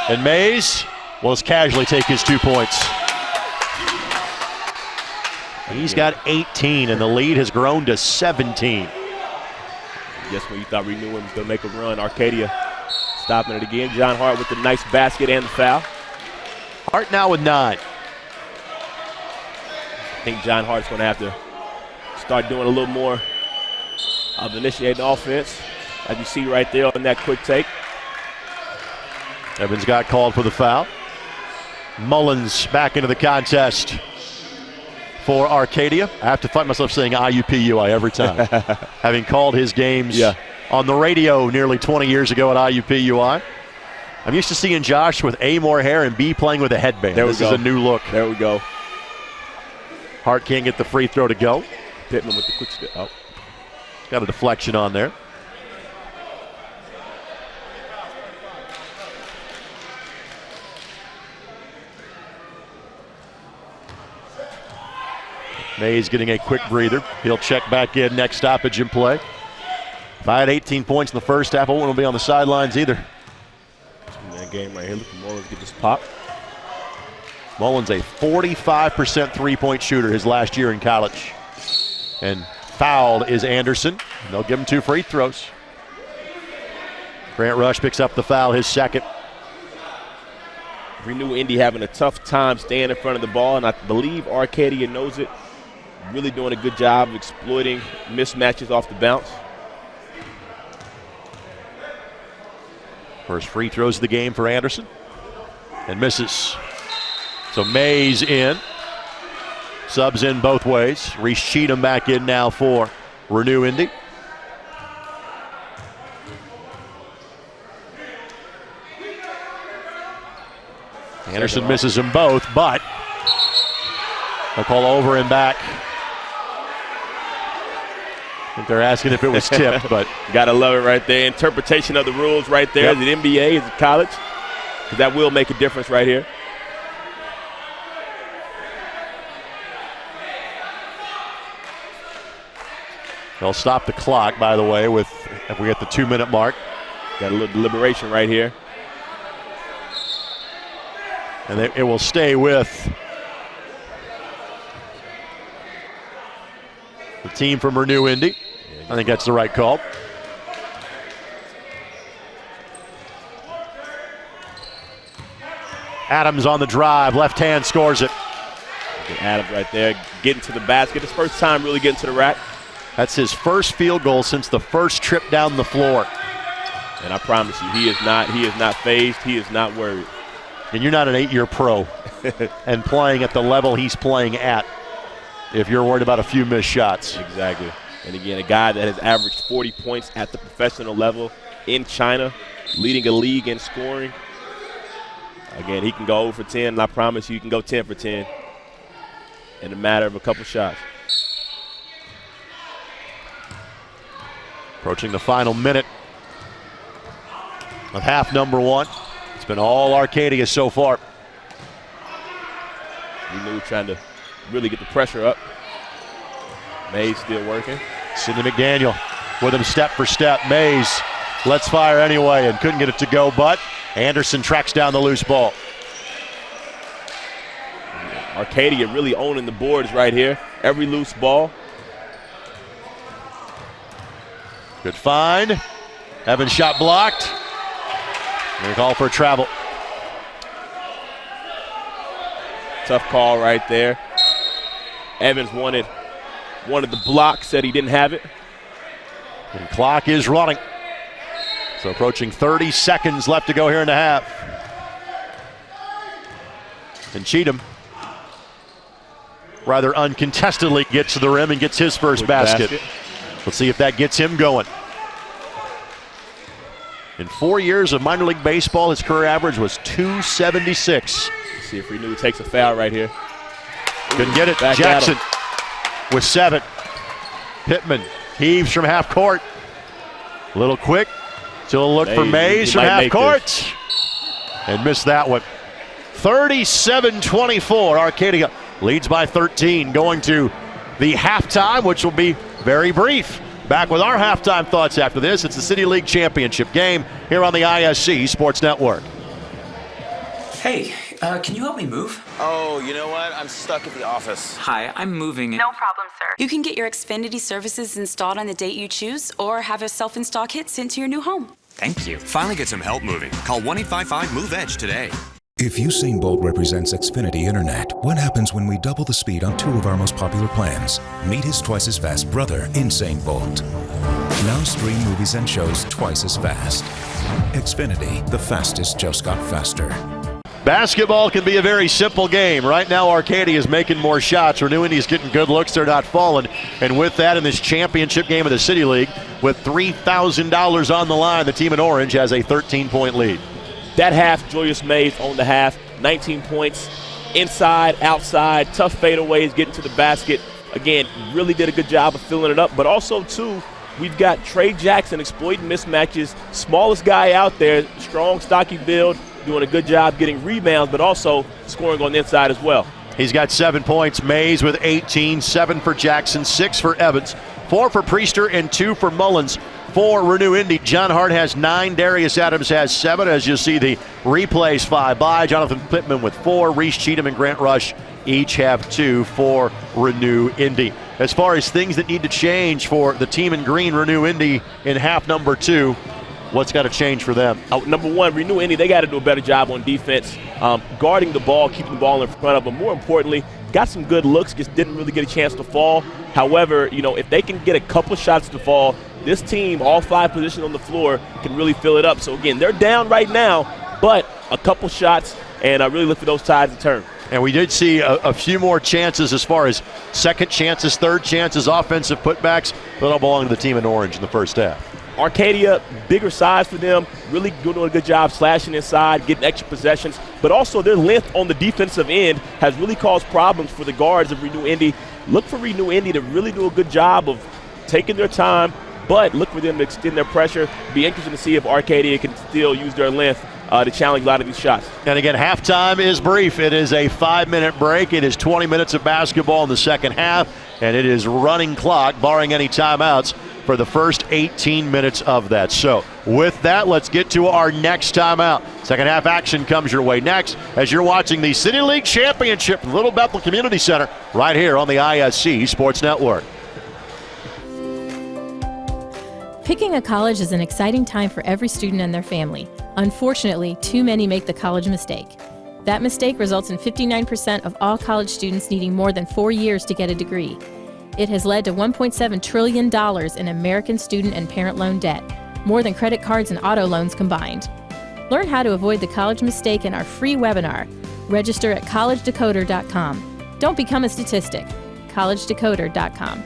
And Mays will just casually take his 2 points. He's got 18, and the lead has grown to 17. Just when you thought Renew was going to make a run, Arcadia stopping it again. John Hart with the nice basket and the foul. Hart now with 9. I think John Hart's going to have to start doing a little more of initiating offense, as you see right there on that quick take. Evans got called for the foul. Mullins back into the contest for Arcadia. I have to find myself saying IUPUI every time. Having called his games on the radio nearly 20 years ago at IUPUI. I'm used to seeing Josh with A, more hair, and B, playing with a headband. This is a new look. There we go. Hart can't get the free throw to go. Pittman with the quick step. Oh. Got a deflection on there. Mays getting a quick breather. He'll check back in, next stoppage in play. If I had 18 points in the first half, I wouldn't be on the sidelines either. That game right here, look at Mullins get this pop. Mullins a 45% three-point shooter his last year in college. And fouled is Anderson. They'll give him 2 free throws. Grant Rush picks up the foul, his second. Renew Indy having a tough time staying in front of the ball, and I believe Arcadia knows it. Really doing a good job of exploiting mismatches off the bounce. First free throws of the game for Anderson. And misses. So Mays in. Subs in both ways. Reese Cheatham back in now for Renew Indy. Anderson misses them both, but they'll call over and back. think they're asking if it was tipped, but gotta love it right there. Interpretation of the rules right there. Is it NBA? Is it college? Because that will make a difference right here. They'll stop the clock, by the way, if we get the 2-minute mark. Got a little deliberation right here. And it will stay with the team from Renew Indy. I think that's the right call. Adams on the drive, left hand scores it. Adams right there, getting to the basket. His first time really getting to the rack. That's his first field goal since the first trip down the floor. And I promise you, he is not fazed. He is not worried. And you're not an 8-year pro and playing at the level he's playing at if you're worried about a few missed shots. Exactly. And again, a guy that has averaged 40 points at the professional level in China, leading a league in scoring. Again, he can go over for 10, and I promise you, he can go 10 for 10 in a matter of a couple shots. Approaching the final minute of half number 1. It's been all Arcadia so far. Renew trying to really get the pressure up. Mays still working. Sydney McDaniel with him step for step. Mays lets fire anyway and couldn't get it to go, but Anderson tracks down the loose ball. Arcadia really owning the boards right here. Every loose ball. Good find. Evans shot blocked. They call for a travel. Tough call right there. Evans wanted the block, said he didn't have it. And clock is running. So approaching 30 seconds left to go here in the half. And Cheatham rather uncontestedly gets to the rim and gets his first basket. Let's see if that gets him going. In 4 years of minor league baseball, his career average was .276. Let's see if Renew takes a foul right here. Couldn't get it. Jackson with 7. Pittman heaves from half court. A little quick. Still a look for Mays from half court. And missed that one. 37-24. Arcadia leads by 13 going to the halftime, which will be very brief. Back with our halftime thoughts after this. It's the City League Championship game here on the ISC Sports Network. Hey, can you help me move? Oh, you know what? I'm stuck at the office. Hi, I'm moving. No problem, sir. You can get your Xfinity services installed on the date you choose or have a self-install kit sent to your new home. Thank you. Finally get some help moving. Call 1-855-MOVE-EDGE today. If Usain Bolt represents Xfinity Internet, what happens when we double the speed on 2 of our most popular plans? Meet his twice-as-fast brother, Usain Bolt. Now stream movies and shows twice as fast. Xfinity, the fastest just got faster. Basketball can be a very simple game. Right now, Arcadia is making more shots. Renew Indy's getting good looks. They're not falling. And with that, in this championship game of the City League, with $3,000 on the line, the team in orange has a 13-point lead. That half, Julius Mays on the half, 19 points, inside, outside, tough fadeaways, getting to the basket. Again, really did a good job of filling it up. But also, too, we've got Trey Jackson exploiting mismatches, smallest guy out there, strong, stocky build, doing a good job getting rebounds, but also scoring on the inside as well. He's got 7 points. Mays with 18, 7 for Jackson, 6 for Evans, 4 for Priester, and 2 for Mullins. For Renew Indy, John Hart has 9, Darius Adams has 7. As you see, the replays fly by. Jonathan Pittman with 4, Reese Cheatham and Grant Rush each have 2 for Renew Indy. As far as things that need to change for the team in green, Renew Indy, in half number 2, what's got to change for them? Number 1, Renew Indy, they got to do a better job on defense, guarding the ball, keeping the ball in front of them. More importantly, got some good looks, just didn't really get a chance to fall. However, if they can get a couple shots to fall, this team, all 5 positions on the floor, can really fill it up. So, again, they're down right now, but a couple shots, and I really look for those tides to turn. And we did see a few more chances as far as second chances, third chances, offensive putbacks. That'll belong to the team in orange in the first half. Arcadia, bigger size for them, really doing a good job slashing inside, getting extra possessions, but also their length on the defensive end has really caused problems for the guards of Renew Indy. Look for Renew Indy to really do a good job of taking their time, but look for them to extend their pressure. Be interested to see if Arcadia can still use their length to challenge a lot of these shots. And again, halftime is brief. It is a 5-minute break. It is 20 minutes of basketball in the second half, and it is running clock, barring any timeouts, for the first 18 minutes of that. So with that, let's get to our next timeout. Second half action comes your way next as you're watching the City League Championship in Little Bethel Community Center right here on the ISC Sports Network. Picking a college is an exciting time for every student and their family. Unfortunately, too many make the college mistake. That mistake results in 59% of all college students needing more than 4 years to get a degree. It has led to $1.7 trillion in American student and parent loan debt, more than credit cards and auto loans combined. Learn how to avoid the college mistake in our free webinar. Register at collegedecoder.com. Don't become a statistic. collegedecoder.com.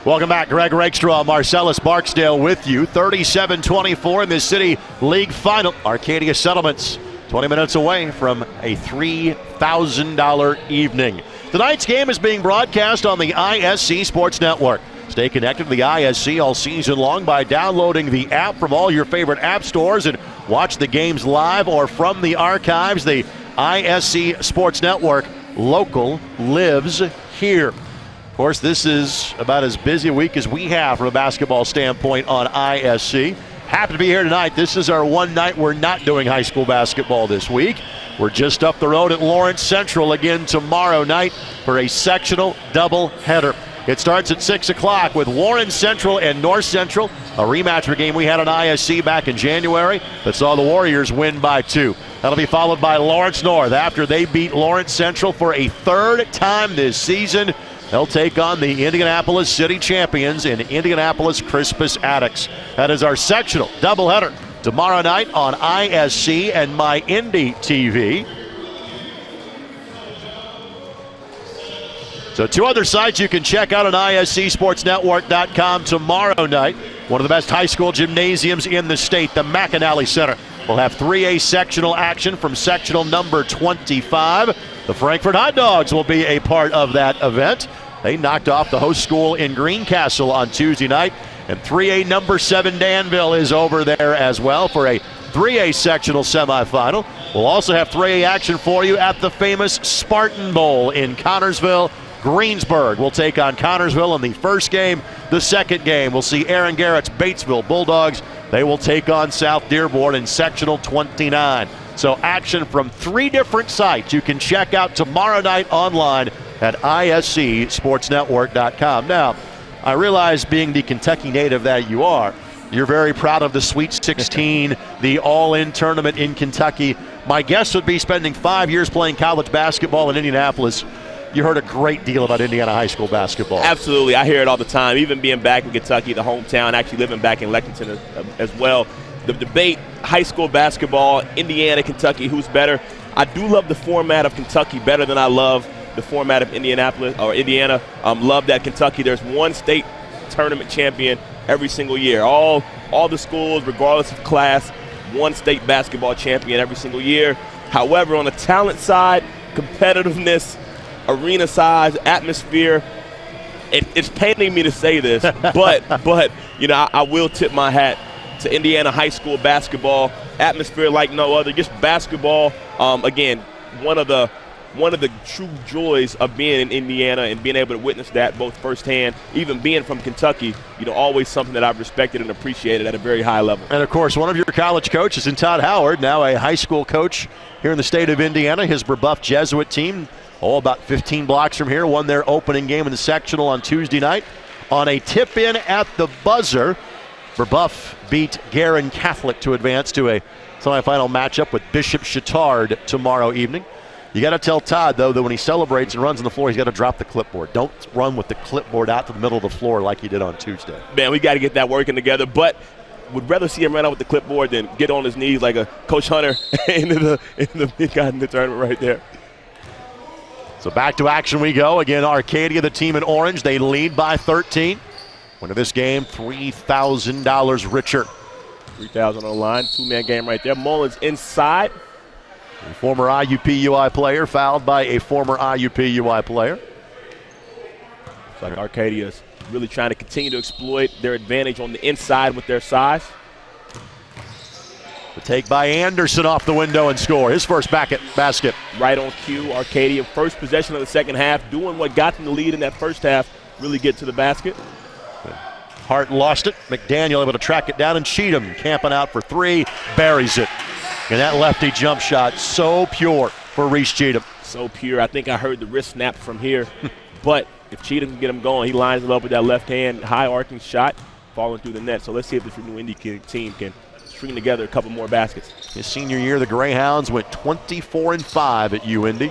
Welcome back. Greg Rakestraw, Marcellus Barksdale with you. 37-24 in the City League Final. Arcadia Settlements 20 minutes away from a $3,000 evening. Tonight's game is being broadcast on the ISC Sports Network. Stay connected to the ISC all season long by downloading the app from all your favorite app stores and watch the games live or from the archives. The ISC Sports Network, local, lives here. Of course, this is about as busy a week as we have from a basketball standpoint on ISC. Happy to be here tonight. This is our one night we're not doing high school basketball this week. We're just up the road at Lawrence Central again tomorrow night for a sectional doubleheader. It starts at 6 o'clock with Warren Central and North Central, a rematch of a game we had on ISC back in January that saw the Warriors win by 2. That'll be followed by Lawrence North after they beat Lawrence Central for a third time this season. They'll take on the Indianapolis City Champions in Indianapolis Crispus Attucks. That is our sectional doubleheader tomorrow night on ISC and My Indy TV. So 2 other sites you can check out on ISCSportsNetwork.com tomorrow night. One of the best high school gymnasiums in the state, the McAnally Center, will have 3A sectional action from sectional number 25. The Frankfurt Hot Dogs will be a part of that event. They knocked off the host school in Greencastle on Tuesday night. And 3A number 7 Danville is over there as well for a 3A sectional semifinal. We'll also have 3A action for you at the famous Spartan Bowl in Connorsville. Greensburg will take on Connorsville in the first game. The second game, we'll see Aaron Garrett's Batesville Bulldogs. They will take on South Dearborn in sectional 29. So action from 3 different sites you can check out tomorrow night online at ISCSportsNetwork.com. Now, I realize being the Kentucky native that you are, you're very proud of the Sweet 16, the all-in tournament in Kentucky. My guess would be spending 5 years playing college basketball in Indianapolis. You heard a great deal about Indiana high school basketball. Absolutely. I hear it all the time, even being back in Kentucky, the hometown, actually living back in Lexington as well. The debate, high school basketball, Indiana, Kentucky, who's better? I do love the format of Kentucky better than I love the format of Indianapolis or Indiana. Love that Kentucky, there's one state tournament champion every single year. All the schools, regardless of class, one state basketball champion every single year. However, on the talent side, competitiveness, arena size, atmosphere, it's paining me to say this, but you know, I will tip my hat to Indiana high school basketball, atmosphere like no other. Just basketball, again, one of the true joys of being in Indiana and being able to witness that both firsthand, even being from Kentucky, you know, always something that I've respected and appreciated at a very high level. And of course, one of your college coaches in Todd Howard, now a high school coach here in the state of Indiana. His Brebeuf Jesuit team, about 15 blocks from here, won their opening game in the sectional on Tuesday night. On a tip-in at the buzzer, Brebeuf beat Guerin Catholic to advance to a semifinal matchup with Bishop Chittard tomorrow evening. You got to tell Todd, though, that when he celebrates and runs on the floor, he's got to drop the clipboard. Don't run with the clipboard out to the middle of the floor like he did on Tuesday. Man, we got to get that working together, but would rather see him run out with the clipboard than get on his knees like a Coach Hunter in the tournament right there. So back to action we go. Again, Arcadia, the team in orange, they lead by 13. Winner this game, $3,000 richer. 3,000 on the line, two-man game right there. Mullins inside. A former IUPUI player fouled by a former IUPUI player. It's like Arcadia's really trying to continue to exploit their advantage on the inside with their size. The take by Anderson off the window and score. His first basket. Right on cue, Arcadia, first possession of the second half, doing what got them the lead in that first half, really get to the basket. Hart lost it. McDaniel able to track it down, and Cheatham camping out for three, buries it. And that lefty jump shot, so pure for Reese Cheatham. So pure. I think I heard the wrist snap from here. But if Cheatham can get him going, he lines it up with that left hand, high arcing shot, falling through the net. So let's see if this New Indy team can string together a couple more baskets. His senior year, the Greyhounds went 24-5 at UIndy.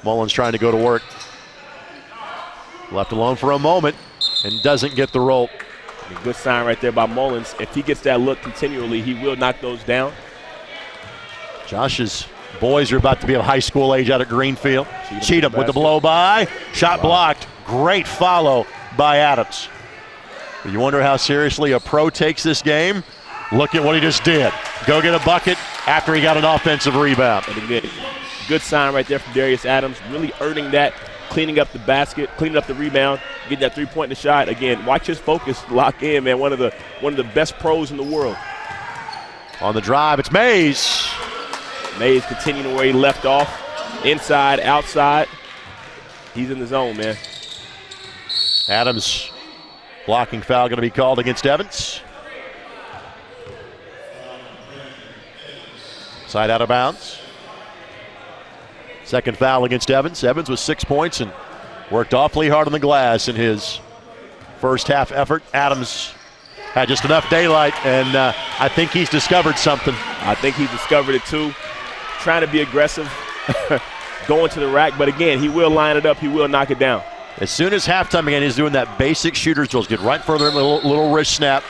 Mullins trying to go to work. Left alone for a moment and doesn't get the roll. A good sign right there by Mullins. If he gets that look continually, he will knock those down. Josh's boys are about to be of high school age out at Greenfield. Cheatham with the blow by. Shot blocked. Great follow by Adams. You wonder how seriously a pro takes this game? Look at what he just did. Go get a bucket after he got an offensive rebound. Good sign right there from Darius Adams. Really earning that, cleaning up the basket, cleaning up the rebound, get that three-point in the shot. Again, watch his focus lock in, man. One of the best pros in the world. On the drive, it's Mays. Mays continuing where he left off. Inside, outside. He's in the zone, man. Adams, blocking foul going to be called against Evans. Side out of bounds. Second foul against Evans. Evans with 6 points and worked awfully hard on the glass in his first half effort. Adams had just enough daylight, and I think he's discovered something. I think he's discovered it too. Trying to be aggressive, going to the rack, but again, he will line it up. He will knock it down. As soon as halftime began, he's doing that basic shooter's drills. Get right further, little wrist snap.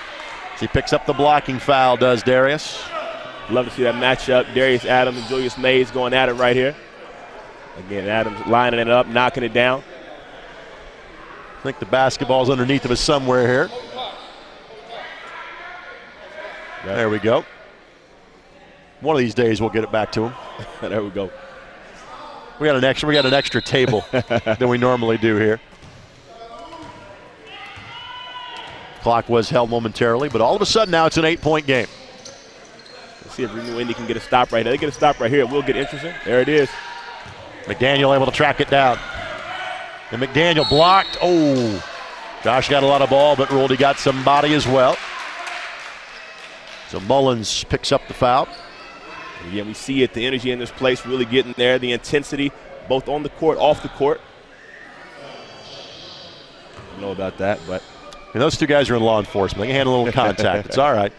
As he picks up the blocking foul, does Darius. Love to see that matchup. Darius Adams and Julius Mays going at it right here. Again, Adams lining it up, knocking it down. I think the basketball's underneath of us somewhere here. Yep. There we go. One of these days we'll get it back to him. There we go. We got an extra table than we normally do here. Clock was held momentarily, but all of a sudden now it's an 8-point game. Let's see if New Indy can get a stop right here. They get a stop right here. It will get interesting. There it is. McDaniel able to track it down. And McDaniel blocked. Oh, Josh got a lot of ball, but ruled he got some body as well. So Mullins picks up the foul. Yeah, we see it, the energy in this place really getting there, the intensity, both on the court, off the court. I don't know about that, but. And those two guys are in law enforcement. They can handle a little contact. It's all right.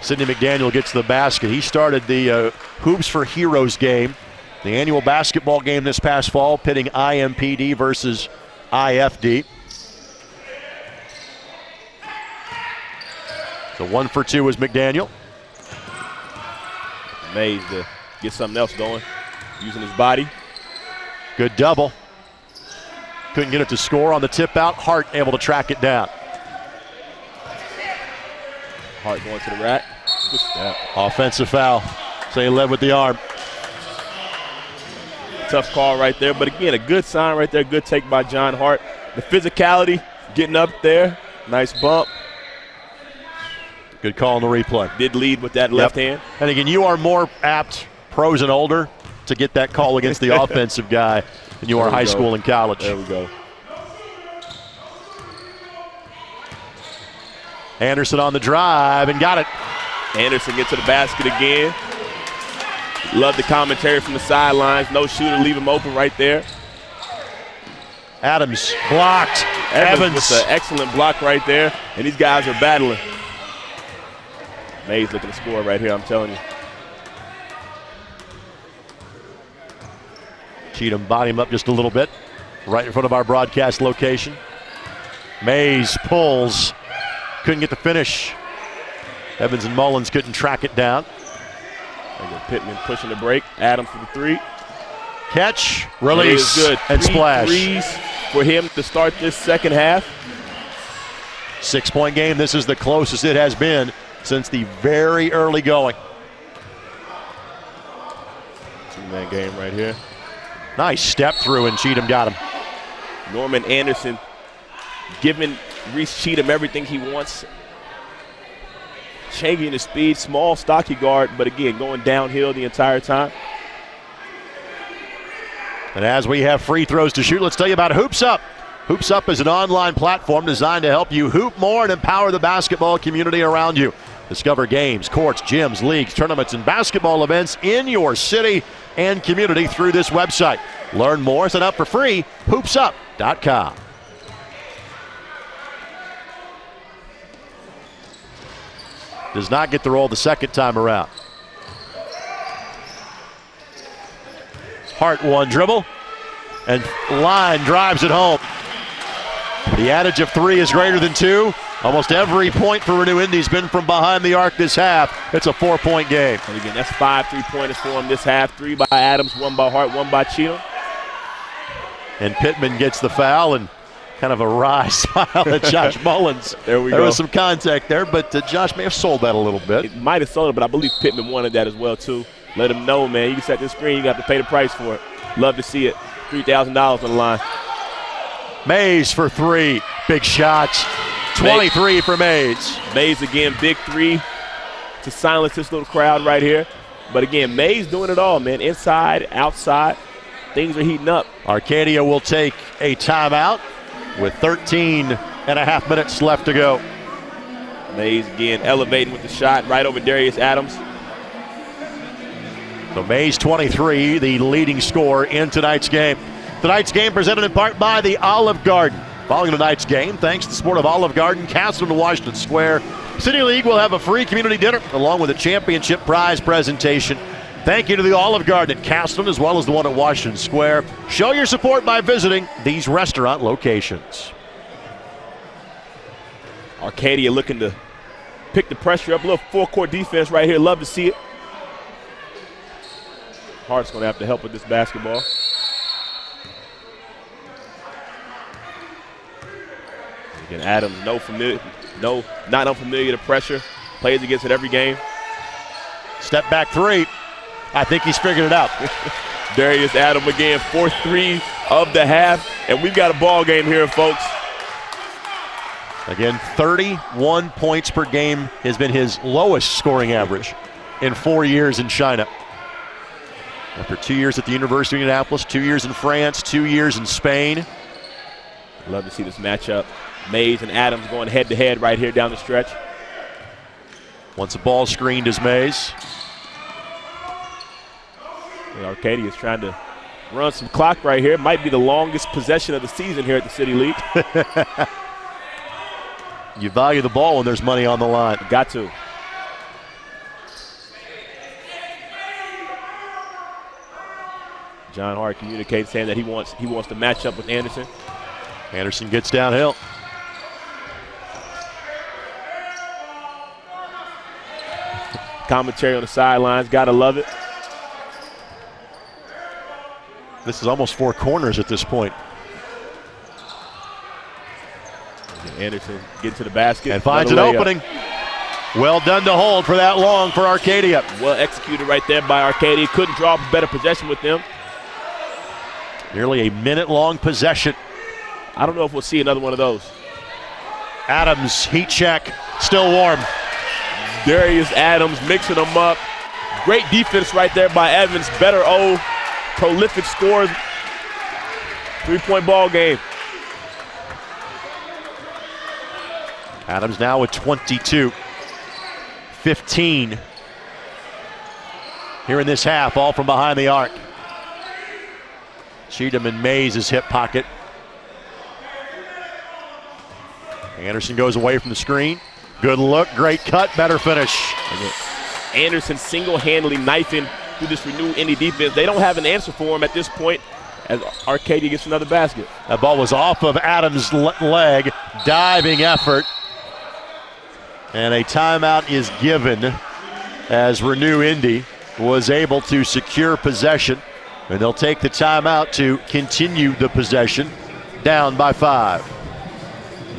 Sydney McDaniel gets the basket. He started the Hoops for Heroes game, the annual basketball game this past fall, pitting IMPD versus IFD. So 1 for 2 was McDaniel. Mays to get something else going, using his body. Good double. Couldn't get it to score on the tip out. Hart able to track it down. Hart going to the rack. Good step. Offensive foul. So he led with the arm. Tough call right there, but again, a good sign right there. Good take by John Hart. The physicality, getting up there. Nice bump. Good call on the replay. Did lead with that left hand. And again, you are more apt, pros and older, to get that call against the offensive guy than you are high school and college. There we go. Anderson on the drive and got it. Anderson gets to the basket again. Love the commentary from the sidelines. No shooter, leave him open right there. Adams blocked. Evans with an excellent block right there. And these guys are battling. Mays looking to score right here, I'm telling you. Cheatham bodied him up just a little bit, right in front of our broadcast location. Mays pulls, couldn't get the finish. Evans and Mullins couldn't track it down. Pittman pushing the break. Adams for the three. Catch, release, good. And splash. Threes for him to start this second half. 6-point game. This is the closest it has been since the very early going. Two-man game right here. Nice step through, and Cheatham got him. Norman Anderson giving Reese Cheatham everything he wants. Changing his speed, small, stocky guard, but again, going downhill the entire time. And as we have free throws to shoot, let's tell you about Hoops Up. Hoops Up is an online platform designed to help you hoop more and empower the basketball community around you. Discover games, courts, gyms, leagues, tournaments, and basketball events in your city and community through this website. Learn more, sign up for free, hoopsup.com. Does not get the roll the second time around. Hart one dribble, and Line drives it home. The adage of 3 is greater than 2. Almost every point for Renew Indy's been from behind the arc this half. It's a 4-point game. And again, that's 5 3-pointers for him this half. 3 by Adams, 1 by Hart, 1 by Cheatham. And Pittman gets the foul, and kind of a wry smile at Josh Mullins. There we go. There was some contact there, but Josh may have sold that a little bit. It might have sold it, but I believe Pittman wanted that as well, too. Let him know, man, you can set this screen, you got to pay the price for it. Love to see it. $3,000 on the line. Mays for 3. Big shots. 23 for Mays. Mays again, big 3 to silence this little crowd right here. But again, Mays doing it all, man. Inside, outside, things are heating up. Arcadia will take a timeout with 13 and a half minutes left to go. Mays again elevating with the shot right over Darius Adams. So Mays 23, the leading scorer in tonight's game. Tonight's game presented in part by the Olive Garden. Following tonight's game, thanks to the support of Olive Garden, Castleton and Washington Square, City League will have a free community dinner along with a championship prize presentation. Thank you to the Olive Garden at Castleton as well as the one at Washington Square. Show your support by visiting these restaurant locations. Arcadia looking to pick the pressure up. A little full-court defense right here. Love to see it. Hart's going to have to help with this basketball. Again, Adams, not unfamiliar to pressure. Plays against it every game. Step back 3. I think he's figured it out. Darius Adams again, 4-3 of the half, and we've got a ball game here, folks. Again, 31 points per game has been his lowest scoring average in 4 years in China. After 2 years at the University of Indianapolis, 2 years in France, 2 years in Spain. Love to see this matchup. Mays and Adams going head-to-head right here down the stretch. Once the ball screened is Mays. Arcadia is trying to run some clock right here. Might be the longest possession of the season here at the City League. You value the ball when there's money on the line. Got to. John Hart communicates saying that he wants to match up with Anderson. Anderson gets downhill. Commentary on the sidelines, gotta love it. This is almost 4 corners at this point. Anderson getting to the basket. And finds an opening. Well done to hold for that long for Arcadia. Well executed right there by Arcadia. Couldn't draw up a better possession with them. Nearly a minute-long possession. I don't know if we'll see another one of those. Adams, heat check, still warm. Darius Adams mixing them up. Great defense right there by Evans. Better prolific scores. 3-point ball game. Adams now with 22. 15 here in this half, all from behind the arc. Cheatham in Mays' hip pocket. Anderson goes away from the screen. Good look, great cut, better finish. Anderson single-handedly knifing through this Renew Indy defense. They don't have an answer for him at this point. as Arcadia gets another basket. That ball was off of Adams' leg, diving effort. And a timeout is given as Renew Indy was able to secure possession. And they'll take the timeout to continue the possession, down by 5.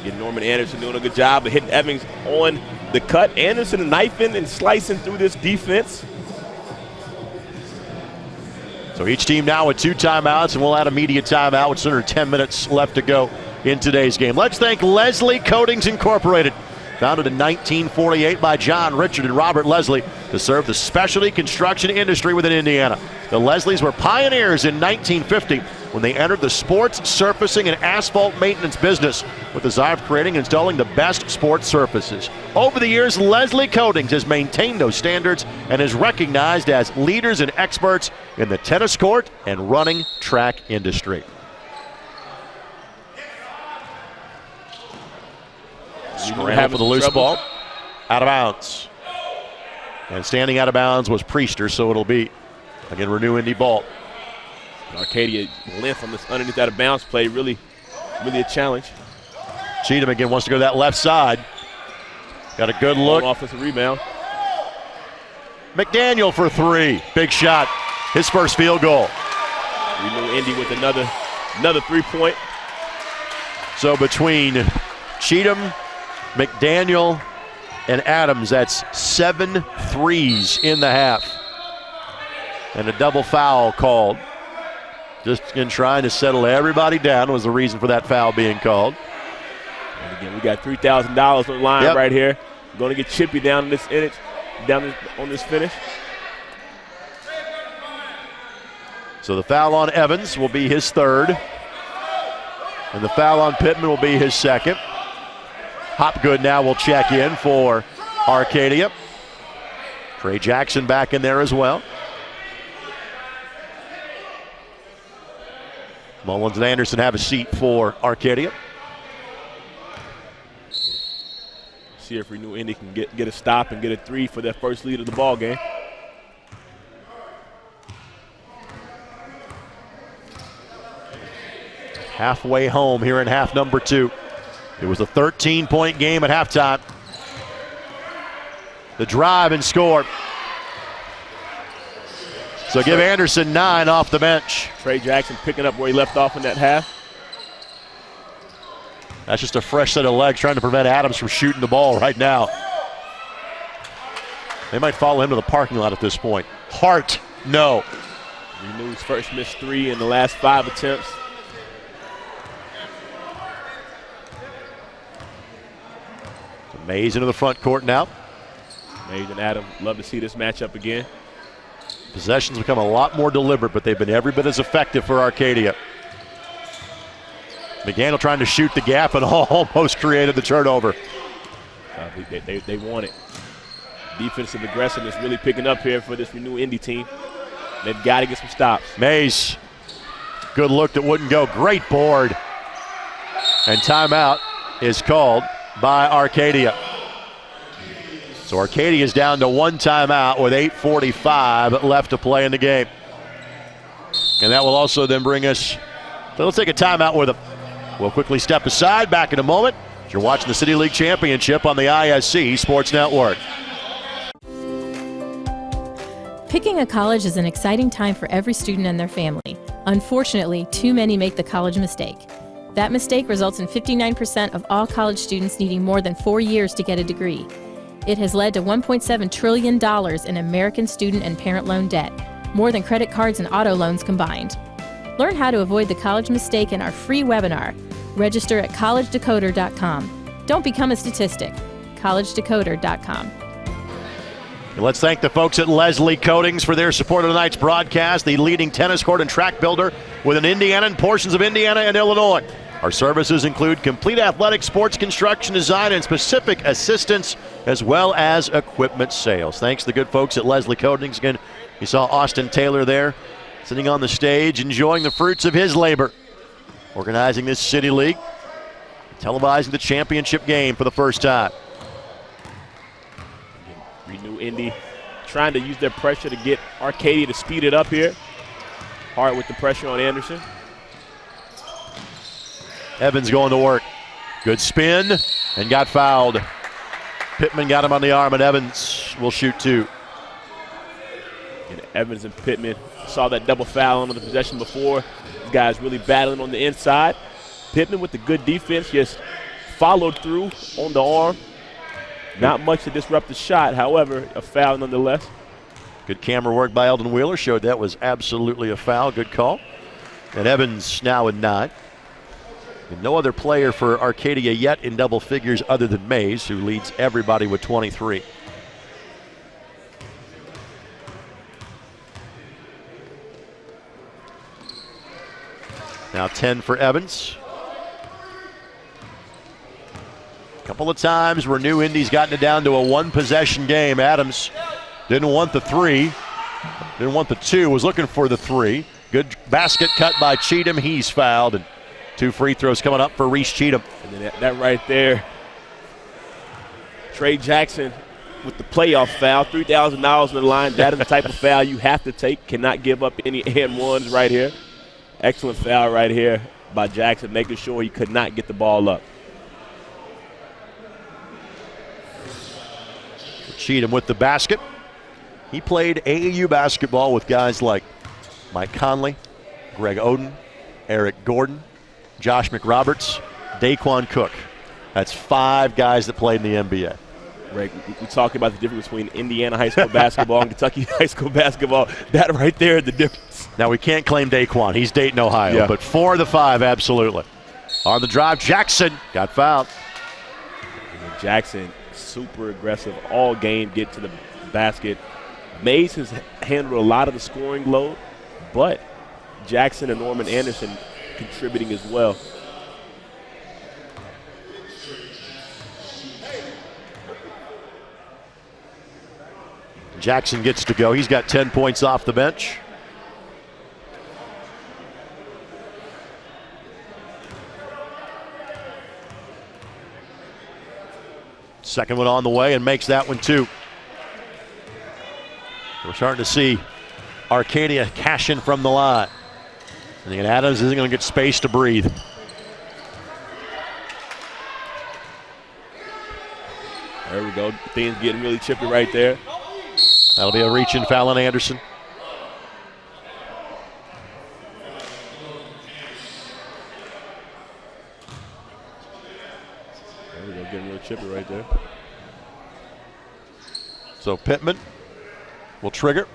Again, Norman Anderson doing a good job of hitting Evans on the cut. Anderson knifing and slicing through this defense. So each team now with 2 timeouts, and we'll add a media timeout with under 10 minutes left to go in today's game. Let's thank Leslie Coatings Incorporated, founded in 1948 by John, Richard, and Robert Leslie to serve the specialty construction industry within Indiana. The Leslies were pioneers in 1950 when they entered the sports surfacing and asphalt maintenance business with the desire of creating and installing the best sports surfaces. Over the years, Leslie Coatings has maintained those standards and is recognized as leaders and experts in the tennis court and running track industry. Scramble for the loose ball. Out of bounds. And standing out of bounds was Priester, so it'll be, again, Renew Indy ball. Arcadia length on this underneath out of bounds play, really a challenge. Cheatham again wants to go to that left side. Got a good look. Offensive rebound. McDaniel for 3. Big shot. His first field goal. Renew Indy with another 3-point. So between Cheatham, McDaniel, and Adams, that's 7 threes in the half. And a double foul called. Just in trying to settle everybody down was the reason for that foul being called. And again, we got $3,000 on the line right here. We're going to get Chippy down on this finish. So the foul on Evans will be his 3rd. And the foul on Pittman will be his 2nd. Hopgood now will check in for Arcadia. Trey Jackson back in there as well. Mullins and Anderson have a seat for Arcadia. See if Renew Indy can get a stop and get a 3 for their first lead of the ball game. Halfway home here in half number 2. It was a 13-point game at halftime. The drive and score. So give Anderson 9 off the bench. Trey Jackson picking up where he left off in that half. That's just a fresh set of legs trying to prevent Adams from shooting the ball right now. They might follow him to the parking lot at this point. Hart, no. Renew's first missed 3 in the last 5 attempts. Mays into the front court now. Mays and Adams, love to see this matchup again. Possessions become a lot more deliberate, but they've been every bit as effective for Arcadia. McDaniel trying to shoot the gap and almost created the turnover. They want it. Defensive aggressiveness really picking up here for this Renew Indy team. They've got to get some stops. Mays, good look that wouldn't go. Great board. And timeout is called by Arcadia. So Arcadia is down to 1 timeout with 8:45 left to play in the game. And that will also then bring us, let's take a timeout with them. We'll quickly step aside, back in a moment. You're watching the City League Championship on the ISC Sports Network. Picking a college is an exciting time for every student and their family. Unfortunately, too many make the college mistake. That mistake results in 59% of all college students needing more than 4 years to get a degree. It has led to $1.7 trillion in American student and parent loan debt, more than credit cards and auto loans combined. Learn how to avoid the college mistake in our free webinar. Register at collegedecoder.com. Don't become a statistic. collegedecoder.com. And let's thank the folks at Leslie Coatings for their support of tonight's broadcast, the leading tennis court and track builder within Indiana and portions of Indiana and Illinois. Our services include complete athletic sports construction design and specific assistance, as well as equipment sales. Thanks to the good folks at Leslie Coatings. Again, you saw Austin Taylor there sitting on the stage, enjoying the fruits of his labor, organizing this City League, televising the championship game for the first time. Renew Indy trying to use their pressure to get Arcadia to speed it up here. Hart with the pressure on Anderson. Evans going to work. Good spin and got fouled. Pittman got him on the arm, and Evans will shoot 2. And Evans and Pittman saw that double foul on the possession before. These guys really battling on the inside. Pittman with the good defense just followed through on the arm. Not much to disrupt the shot, however, a foul nonetheless. Good camera work by Eldon Wheeler showed that was absolutely a foul. Good call. And Evans now in 9. And no other player for Arcadia yet in double figures other than Mays, who leads everybody with 23. Now 10 for Evans. A couple of times where New Indy's gotten it down to a 1-possession game. Adams didn't want the 3, didn't want the 2, was looking for the 3. Good basket cut by Cheatham. He's fouled, and 2 free throws coming up for Reese Cheatham. And then that right there, Trey Jackson with the playoff foul, $3,000 on the line. That is the type of foul you have to take. Cannot give up any and ones right here. Excellent foul right here by Jackson, making sure he could not get the ball up. Cheatham with the basket. He played AAU basketball with guys like Mike Conley, Greg Oden, Eric Gordon, Josh McRoberts, Daquan Cook. That's 5 guys that played in the NBA. Greg, we talk about the difference between Indiana high school basketball and Kentucky high school basketball. That right there is the difference. Now, we can't claim Daquan. He's Dayton, Ohio. Yeah. But 4 of the 5, absolutely. On the drive, Jackson got fouled. Jackson, super aggressive all game, get to the basket. Mays has handled a lot of the scoring load, but Jackson and Norman Anderson contributing as well. Jackson gets to go. He's got 10 points off the bench. Second one on the way and makes that one 2. We're starting to see Arcadia cash in from the line. And again, Adams isn't going to get space to breathe. There we go. Things getting really chippy right there. That'll be a reach-in foul on Anderson. There we go, getting real chippy right there. So Pittman will trigger.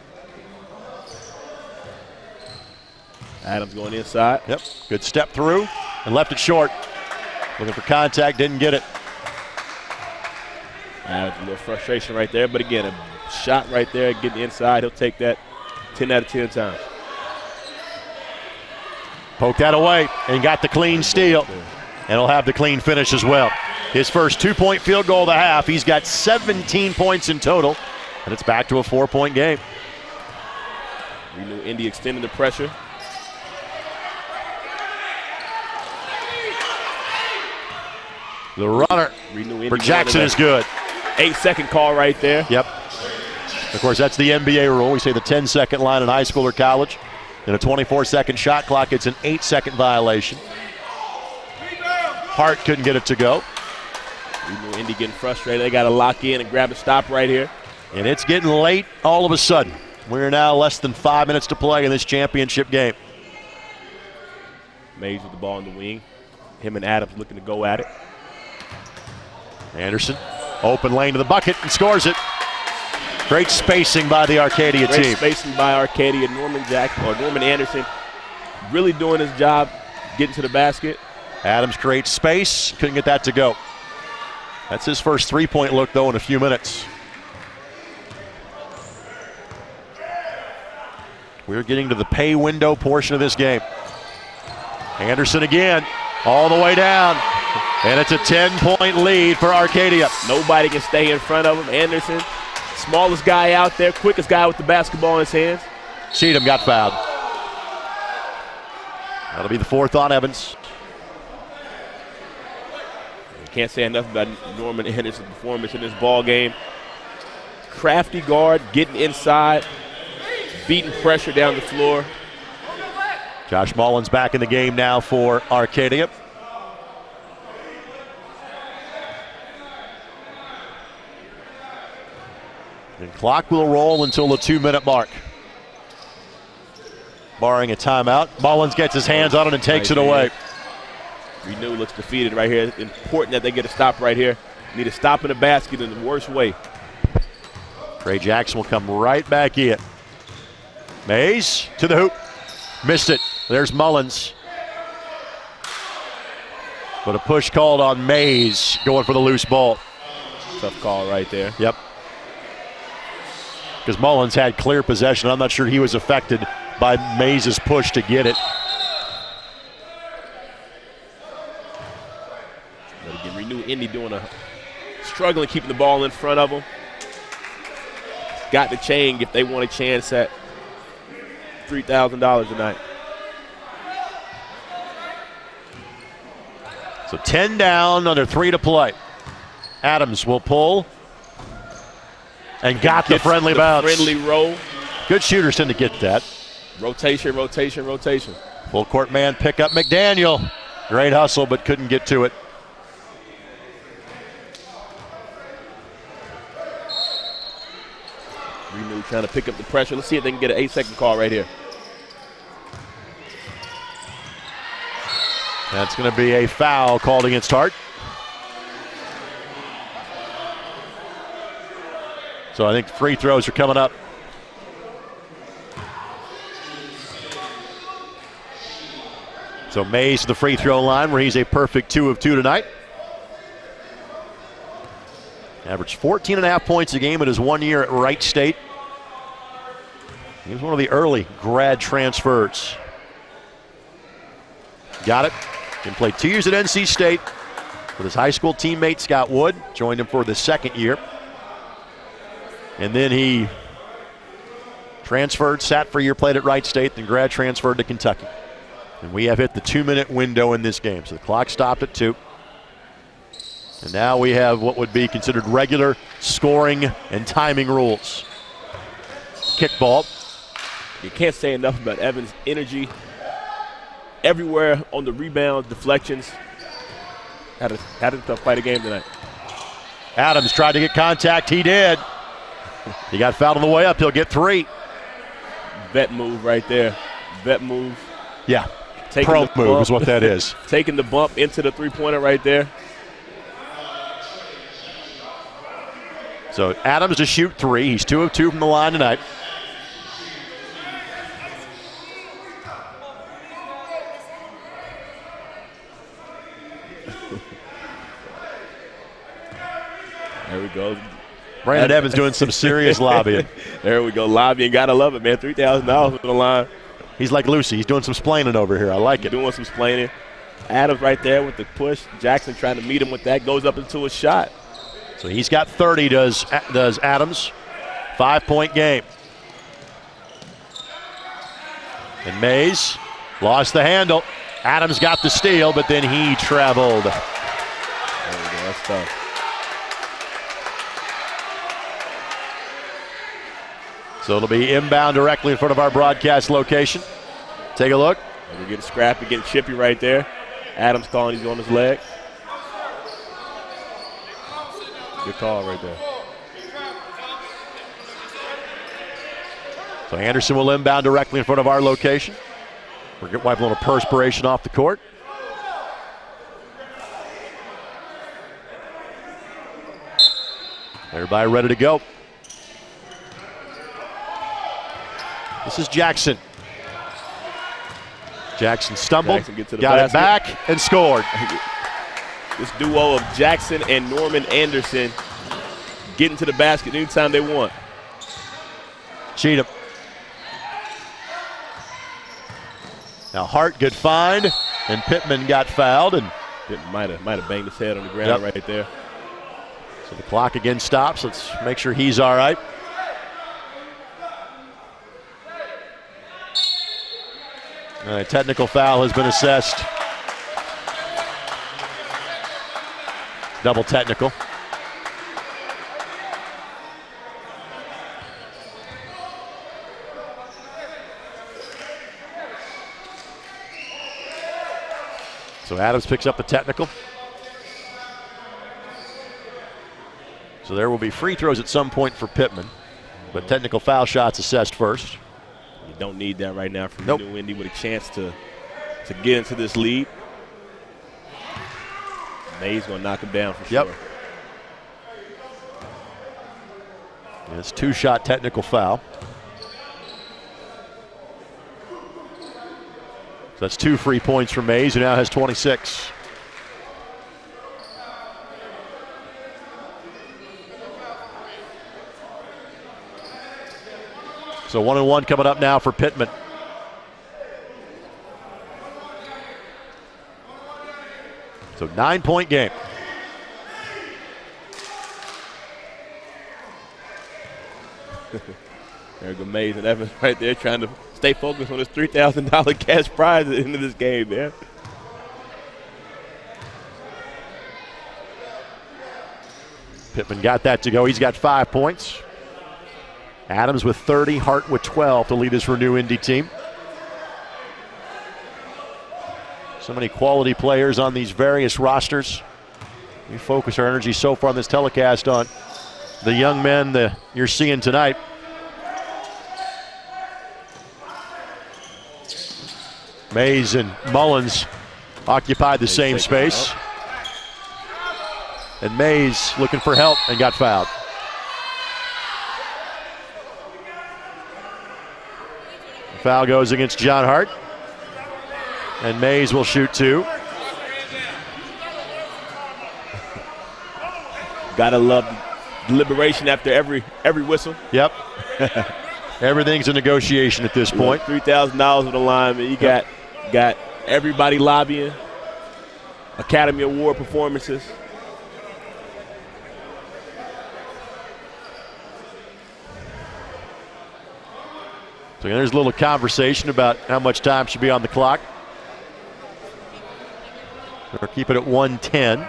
Adams going inside. Yep, good step through and left it short. Looking for contact, didn't get it. A little frustration right there, but again, a shot right there, getting inside. He'll take that 10 out of 10 times. Poked that away and got the clean steal. And he'll have the clean finish as well. His first 2-point field goal of the half. He's got 17 points in total, and it's back to a 4-point game. We knew Indy extending the pressure. The runner for Jackson is good. 8-second call right there. Yep. Of course, that's the NBA rule. We say the 10-second line in high school or college. In a 24-second shot clock, it's an 8-second violation. Hart couldn't get it to go. We knew Indy getting frustrated. They got to lock in and grab a stop right here. And it's getting late all of a sudden. We're now less than 5 minutes to play in this championship game. Mays with the ball in the wing. Him and Adams looking to go at it. Anderson, open lane to the bucket and scores it. Great spacing by the Arcadia team. Great spacing by Arcadia. Norman Anderson really doing his job getting to the basket. Adams creates space, couldn't get that to go. That's his first 3-point look, though, in a few minutes. We're getting to the pay window portion of this game. Anderson again, all the way down. And it's a 10-point lead for Arcadia. Nobody can stay in front of him. Anderson, smallest guy out there, quickest guy with the basketball in his hands. Cheatham got fouled. That'll be the 4th on Evans. Can't say enough about Norman Anderson's performance in this ball game. Crafty guard, getting inside, beating pressure down the floor. Josh Mullins back in the game now for Arcadia. And clock will roll until the 2-minute mark. Barring a timeout, Mullins gets his hands on it and takes it away. Renew looks defeated right here. It's important that they get a stop right here. Need a stop in the basket in the worst way. Trey Jackson will come right back in. Mays to the hoop. Missed it. There's Mullins. But a push called on Mays going for the loose ball. Tough call right there. Yep. Because Mullins had clear possession. I'm not sure he was affected by Mays' push to get it. But again, Renew Indy struggling keeping the ball in front of them. Got to change if they want a chance at $3,000 tonight. So 10 down, under 3 to play. Adams will pull. And got the friendly bounce. Friendly roll. Good shooters tend to get that. Rotation, rotation, rotation. Full court man pick up McDaniel. Great hustle, but couldn't get to it. Renew trying to pick up the pressure. Let's see if they can get an 8-second call right here. That's going to be a foul called against Hart. So I think free throws are coming up. So Mays to the free throw line where he's a perfect 2 of 2 tonight. Averaged 14.5 points a game in his 1 year at Wright State. He was one of the early grad transfers. Got it. He played 2 years at NC State with his high school teammate Scott Wood. Joined him for the 2nd year. And then he transferred, sat for a year, played at Wright State, then grad transferred to Kentucky. And we have hit the 2-minute window in this game. So the clock stopped at 2. And now we have what would be considered regular scoring and timing rules. Kickball. You can't say enough about Evans' energy. Everywhere on the rebounds, deflections. Had a tough fight a game tonight. Adams tried to get contact. He did. He got fouled on the way up. He'll get 3. Vet move right there. Vet move. Yeah. Pro move is what that is. Taking the bump into the three-pointer right there. So Adams to shoot 3. He's 2 of 2 from the line tonight. There we go. Brandon Evans doing some serious lobbying. There we go, lobbying. Gotta love it, man. $3,000 on the line. He's like Lucy. He's doing some splaining over here. I like it. Doing some splaining. Adams right there with the push. Jackson trying to meet him with that. Goes up into a shot. So he's got 30, does Adams. 5-point game. And Mays lost the handle. Adams got the steal, but then he traveled. There we go. That's tough. So it'll be inbound directly in front of our broadcast location. Take a look. We get scrappy, getting chippy right there. Adams calling, he's on his leg. Good call right there. So Anderson will inbound directly in front of our location. We're wiping a little perspiration off the court. Everybody ready to go. This is Jackson. Jackson stumbled, Jackson get to the got basket. it back, and scored. This duo of Jackson and Norman Anderson getting to the basket anytime they want. Cheatham. Now Hart, good find, and Pittman got fouled, and might have banged his head on the ground right there. So the clock again stops. Let's make sure he's all right. A technical foul has been assessed. Double technical. So Adams picks up the technical. So there will be free throws at some point for Pittman. But technical foul shots assessed first. You don't need that right now from Nope. New Indy with a chance to get into this lead. Mays going to knock him down for sure. Yep. It's 2-shot technical foul. So that's 2 free points for Mays, who now has 26. So 1-1 coming up now for Pittman. So 9-point game. There go Mays and Evans right there trying to stay focused on this $3,000 cash prize at the end of this game, man. Pittman got that to go. He's got 5 points. Adams with 30, Hart with 12 to lead his Renew Indy team. So many quality players on these various rosters. We focus our energy so far on this telecast on the young men that you're seeing tonight. Mays and Mullins occupied the same space. And Mays looking for help and got fouled. The foul goes against John Hart. And Mays will shoot 2. Gotta love deliberation after every whistle. Yep. Everything's a negotiation at this point. $3,000 on the line, man. You got everybody lobbying. Academy Award performances. So there's a little conversation about how much time should be on the clock. Or keep it at 1:10.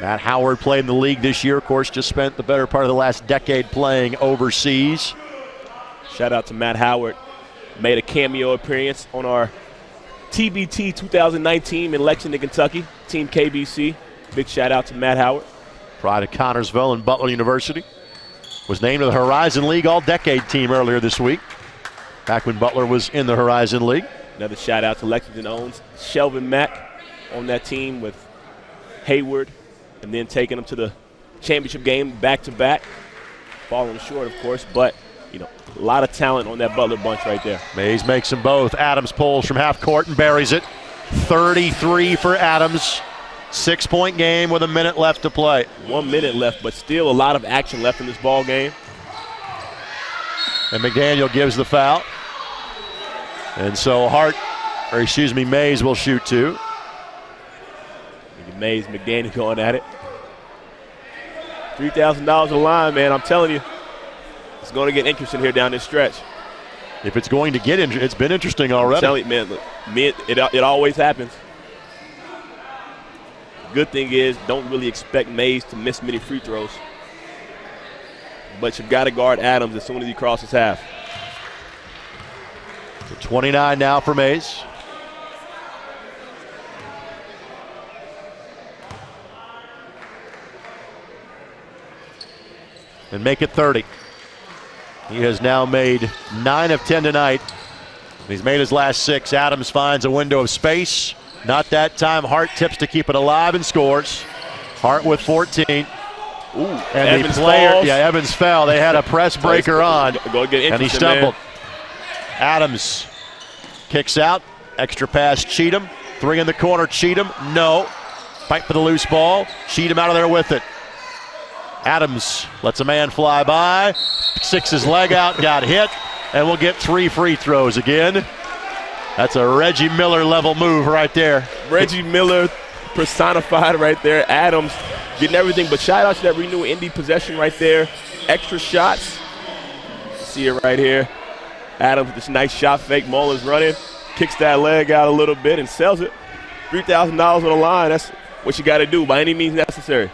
Matt Howard played in the league this year. Of course, just spent the better part of the last decade playing overseas. Shout out to Matt Howard. Made a cameo appearance on our TBT 2019 in Lexington, Kentucky. Team KBC. Big shout out to Matt Howard. Pride of Connorsville and Butler University. Was named to the Horizon League All-Decade team earlier this week. Back when Butler was in the Horizon League. Another shout out to Lexington owns Shelvin Mack on that team with Hayward, and then taking them to the championship game back-to-back. Falling short, of course, but, you know, a lot of talent on that Butler bunch right there. Mays makes them both. Adams pulls from half court and buries it. 33 for Adams. 6-point game with a minute left to play. 1 minute left, but still a lot of action left in this ball game. And McDaniel gives the foul. And so Mays will shoot 2. Mays, McDaniel going at it. $3,000 on the line, man. I'm telling you, it's going to get interesting here down this stretch. If it's going to get interesting, it's been interesting already. I'm telling you, man, look, it always happens. Good thing is, don't really expect Mays to miss many free throws. But you've got to guard Adams as soon as he crosses half. So 29 now for Mays. And make it 30. He has now made 9 of 10 tonight. He's made his last 6. Adams finds a window of space. Not that time. Hart tips to keep it alive and scores. Hart with 14. Ooh, and Evans the player, falls. Evans fell. They had a press breaker on, and he stumbled. Man. Adams kicks out. Extra pass, Cheatham. 3 in the corner, Cheatham. No. Fight for the loose ball. Cheatham out of there with it. Adams lets a man fly by. Sticks his leg out, got hit, and we'll get 3 free throws again. That's a Reggie Miller level move right there. Reggie Miller personified right there. Adams getting everything, but shout out to that Renew Indy possession right there. Extra shots. See it right here. Adams with this nice shot fake. Mullins running, kicks that leg out a little bit and sells it. $3,000 on the line. That's what you got to do by any means necessary.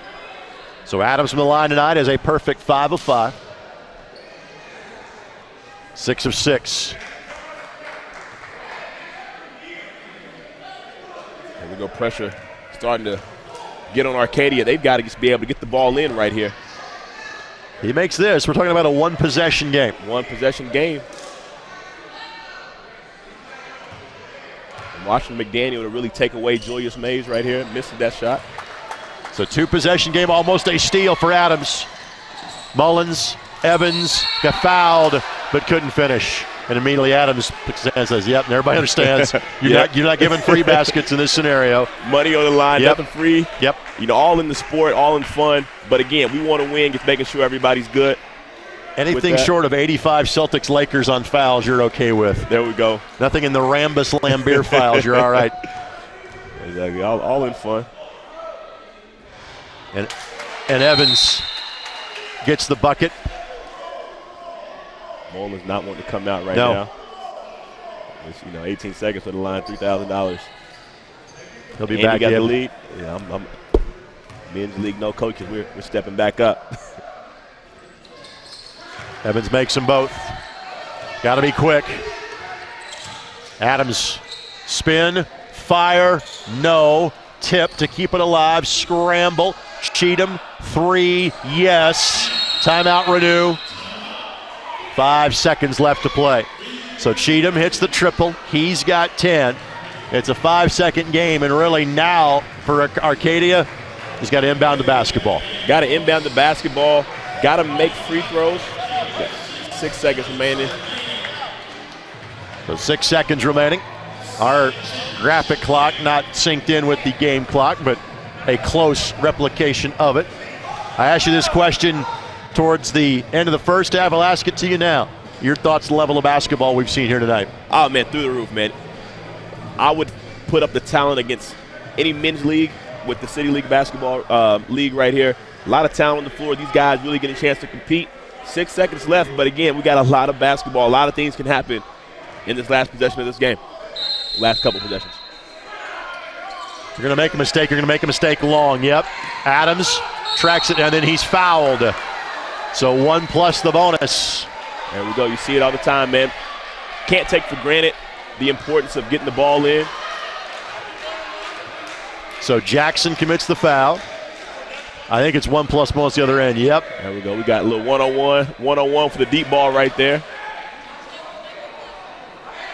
So Adams from the line tonight is a perfect 5 of 5. 6 of 6. There we go, pressure starting to get on Arcadia. They've got to just be able to get the ball in right here. He makes this. We're talking about a one-possession game. One-possession game. And watching McDaniel to really take away Julius Mays right here, missing that shot. So two-possession game, almost a steal for Adams. Mullins, Evans got fouled, but couldn't finish. And immediately Adams says, yep, and everybody understands. You're not giving free baskets in this scenario. Money on the line, nothing free. Yep. You know, all in the sport, all in fun. But again, we want to win, just making sure everybody's good. Anything short of 85 Celtics-Lakers on fouls, you're okay with. There we go. Nothing in the Rambus-Lambert fouls, you're all right. Exactly, all in fun. And Evans gets the bucket. Mullins not wanting to come out right now. It's, 18 seconds for the line, $3,000. He'll be back got in. the lead. Yeah, I'm men's league, no coaches. We're stepping back up. Evans makes them both. Got to be quick. Adams, spin, fire, no. Tip to keep it alive, scramble. Cheatham, three, yes. Timeout, Renew. 5 seconds left to play. So Cheatham hits the triple. He's got 10. It's a 5-second game, and really now for Arcadia, he's got to inbound the basketball. Got to inbound the basketball. Got to make free throws. 6 seconds remaining. So 6 seconds remaining. Our graphic clock not synced in with the game clock, but a close replication of it. I asked you this question towards the end of the first half. I'll ask it to you now. Your thoughts, the level of basketball we've seen here tonight? Oh, man, through the roof, man. I would put up the talent against any men's league with the City League basketball league right here. A lot of talent on the floor. These guys really get a chance to compete. 6 seconds left, but again, we got a lot of basketball. A lot of things can happen in this last possession of this game. Last couple possessions. If you're going to make a mistake, you're going to make a mistake long. Yep. Adams tracks it, and then he's fouled. So 1 plus the bonus. There we go. You see it all the time, man. Can't take for granted the importance of getting the ball in. So Jackson commits the foul. I think it's 1 plus bonus the other end. Yep. There we go. We got a little one-on-one for the deep ball right there.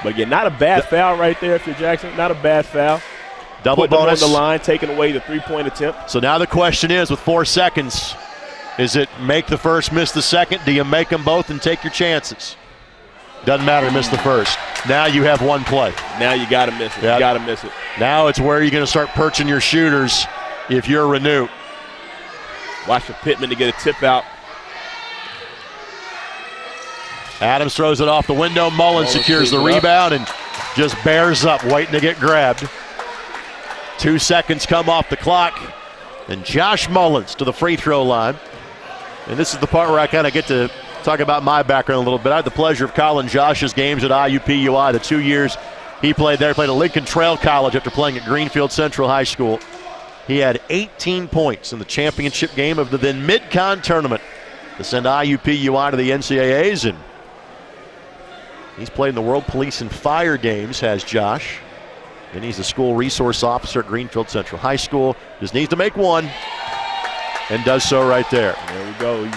But again, not a bad foul right there if you're Jackson. Not a bad foul. Double bonus on the line, taking away the three-point attempt. So now the question is, with 4 seconds, is it make the first, miss the second? Do you make them both and take your chances? Doesn't matter, miss the first. Now you have one play. Now you got to miss it. Yep. You got to miss it. Now it's where you're going to start perching your shooters if you're Renew. Watch for Pittman to get a tip out. Adams throws it off the window. Mullins secures the rebound and just bears up, waiting to get grabbed. 2 seconds come off the clock. And Josh Mullins to the free throw line. And this is the part where I kind of get to talk about my background a little bit. I had the pleasure of calling Josh's games at IUPUI the 2 years he played there. He played at Lincoln Trail College after playing at Greenfield Central High School. He had 18 points in the championship game of the then Mid-Con tournament to send IUPUI to the NCAAs. And he's played in the World Police and Fire games, has Josh. And he's a school resource officer at Greenfield Central High School. Just needs to make one, and does so right there. There we go.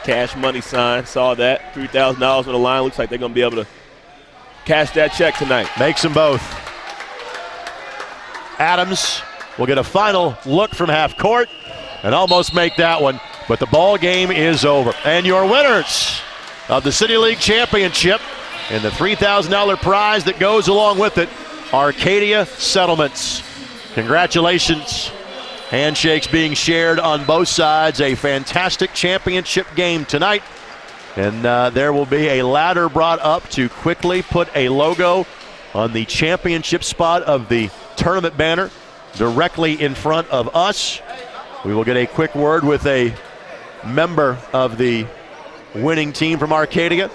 Cash money sign, saw that. $3,000 on the line. Looks like they're going to be able to cash that check tonight. Makes them both. Adams will get a final look from half court and almost make that one, but the ball game is over. And your winners of the City League Championship and the $3,000 prize that goes along with it, Arcadia Settlements. Congratulations. Handshakes being shared on both sides. A fantastic championship game tonight. And there will be a ladder brought up to quickly put a logo on the championship spot of the tournament banner directly in front of us. We will get a quick word with a member of the winning team from Arcadia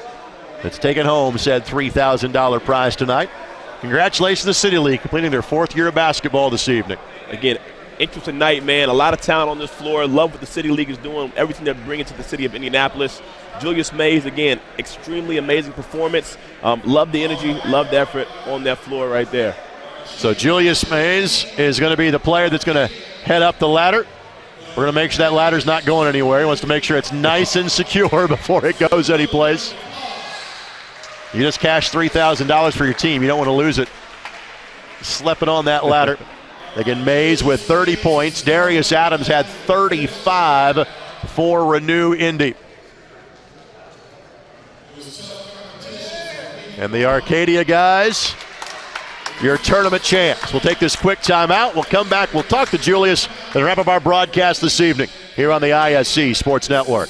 that's taken home said $3,000 prize tonight. Congratulations to the City League, completing their 4th year of basketball this evening. Again, interesting night, man. A lot of talent on this floor. Love what the City League is doing, everything they're bringing to the city of Indianapolis. Julius Mays, again, extremely amazing performance. Love the energy, love the effort on that floor right there. So Julius Mays is going to be the player that's going to head up the ladder. We're going to make sure that ladder's not going anywhere. He wants to make sure it's nice and secure before it goes anyplace. You just cashed $3,000 for your team. You don't want to lose it. Slipping on that ladder. Again, Mays with 30 points. Darius Adams had 35 for Renew Indy. And the Arcadia guys, your tournament champs. We'll take this quick timeout. We'll come back. We'll talk to Julius and wrap up our broadcast this evening here on the ISC Sports Network.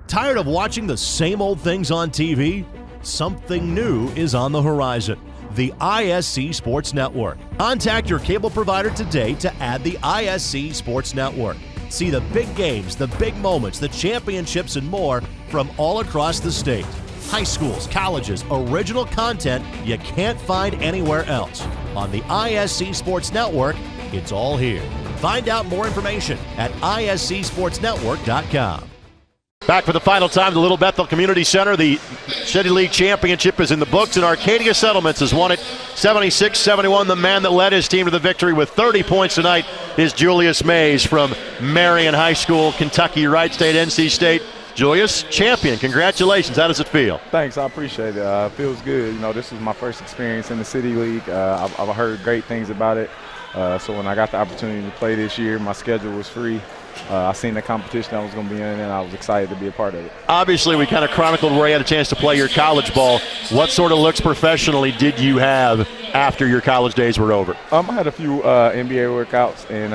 Tired of watching the same old things on TV? Something new is on the horizon. The ISC Sports Network. Contact your cable provider today to add the ISC Sports Network. See the big games, the big moments, the championships, and more from all across the state. High schools, colleges, original content you can't find anywhere else. On the ISC Sports Network, it's all here. Find out more information at iscsportsnetwork.com. Back for the final time, the Little Bethel Community Center. The City League Championship is in the books, and Arcadia Settlements has won it 76-71. The man that led his team to the victory with 30 points tonight is Julius Mays from Marion High School, Kentucky, Wright State, NC State. Julius, champion. Congratulations. How does it feel? Thanks. I appreciate it. It feels good. You know, this was my first experience in the City League. I've heard great things about it. So when I got the opportunity to play this year, my schedule was free. I seen the competition I was going to be in, and I was excited to be a part of it. Obviously, we kind of chronicled where you had a chance to play your college ball. What sort of looks professionally did you have after your college days were over? I had a few NBA workouts, and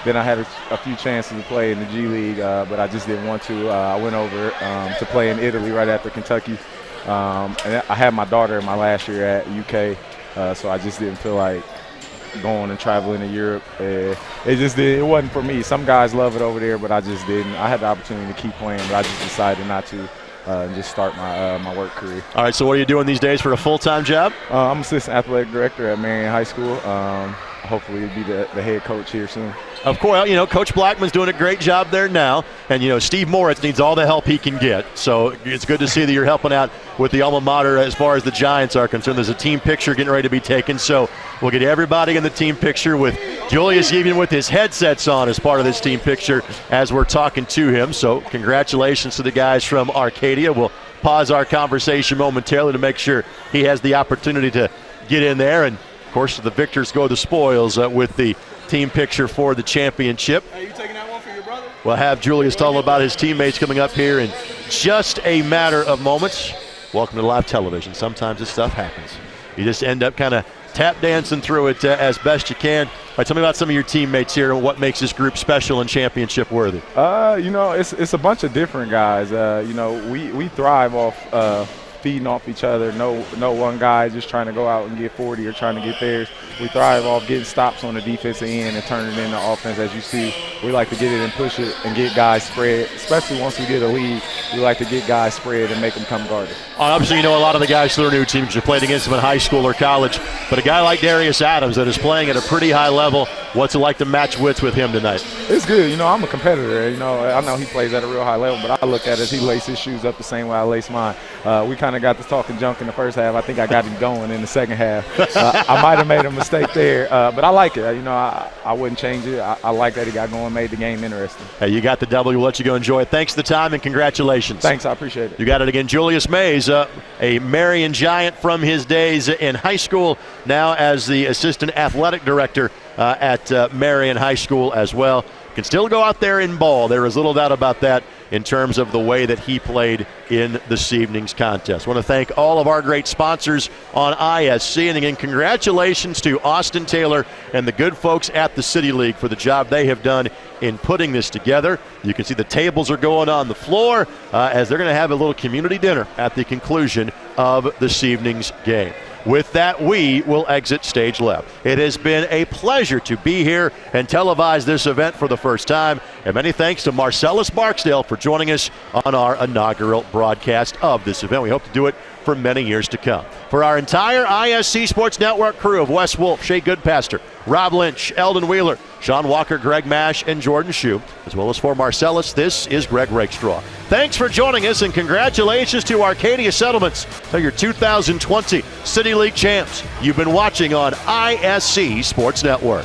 then I had a few chances to play in the G League, but I just didn't want to. I went over to play in Italy right after Kentucky, and I had my daughter in my last year at UK, so I just didn't feel like going and traveling to Europe. It wasn't for me. Some guys love it over there, but I just didn't. I had the opportunity to keep playing, but I just decided not to and just start my work career. All right, so what are you doing these days for a full-time job? I'm assistant athletic director at Marion High School. Hopefully be the head coach here soon. Of course, you know, Coach Blackman's doing a great job there now, and, you know, Steve Moritz needs all the help he can get. So it's good to see that you're helping out with the alma mater as far as the Giants are concerned. There's a team picture getting ready to be taken, so we'll get everybody in the team picture with Julius even with his headsets on as part of this team picture as we're talking to him. So congratulations to the guys from Arcadia. We'll pause our conversation momentarily to make sure he has the opportunity to get in there. And, of course, the victors go the spoils with the team picture for the championship. Hey, you taking that one for your brother? We'll have Julius tell about his teammates coming up here in just a matter of moments. Welcome to live television. Sometimes this stuff happens. You just end up kind of tap dancing through it as best you can. All right, tell me about some of your teammates here and what makes this group special and championship worthy. You know, it's a bunch of different guys. You know, we thrive off feeding off each other. No one guy just trying to go out and get 40 or trying to get theirs. We thrive off getting stops on the defensive end and turning it into offense. As you see, we like to get it and push it and get guys spread, especially once we get a lead. We like to get guys spread and make them come guard it. Obviously, you know a lot of the guys to their new teams. You played against them in high school or college, but a guy like Darius Adams that is playing at a pretty high level, what's it like to match wits with him tonight? It's good. You know, I'm a competitor. You know, I know he plays at a real high level, but I look at it as he laces his shoes up the same way I lace mine. We kind of got to talking junk in the first half. I think I got him going in the second half. I might have made a mistake there, but I like it. You know, I wouldn't change it. I like that he got going, made the game interesting. Hey, you got the W. We'll let you go enjoy it. Thanks for the time and congratulations. Thanks, I appreciate it. You got it again. Julius Mays, a Marion Giant from his days in high school, now as the assistant athletic director at Marion High School as well. Can still go out there and ball. There is little doubt about that in terms of the way that he played in this evening's contest. I want to thank all of our great sponsors on ISC. And again, congratulations to Austin Taylor and the good folks at the City League for the job they have done in putting this together. You can see the tables are going on the floor as they're going to have a little community dinner at the conclusion of this evening's game. With that, we will exit stage left. It has been a pleasure to be here and televise this event for the first time. And many thanks to Marcellus Barksdale for joining us on our inaugural broadcast of this event. We hope to do it for many years to come. For our entire ISC Sports Network crew of Wes Wolf, Shea Goodpaster, Rob Lynch, Eldon Wheeler, Sean Walker, Greg Mash, and Jordan Shue, as well as for Marcellus, this is Greg Rakestraw. Thanks for joining us, and congratulations to Arcadia Settlements. They're your 2020 City League champs. You've been watching on ISC Sports Network.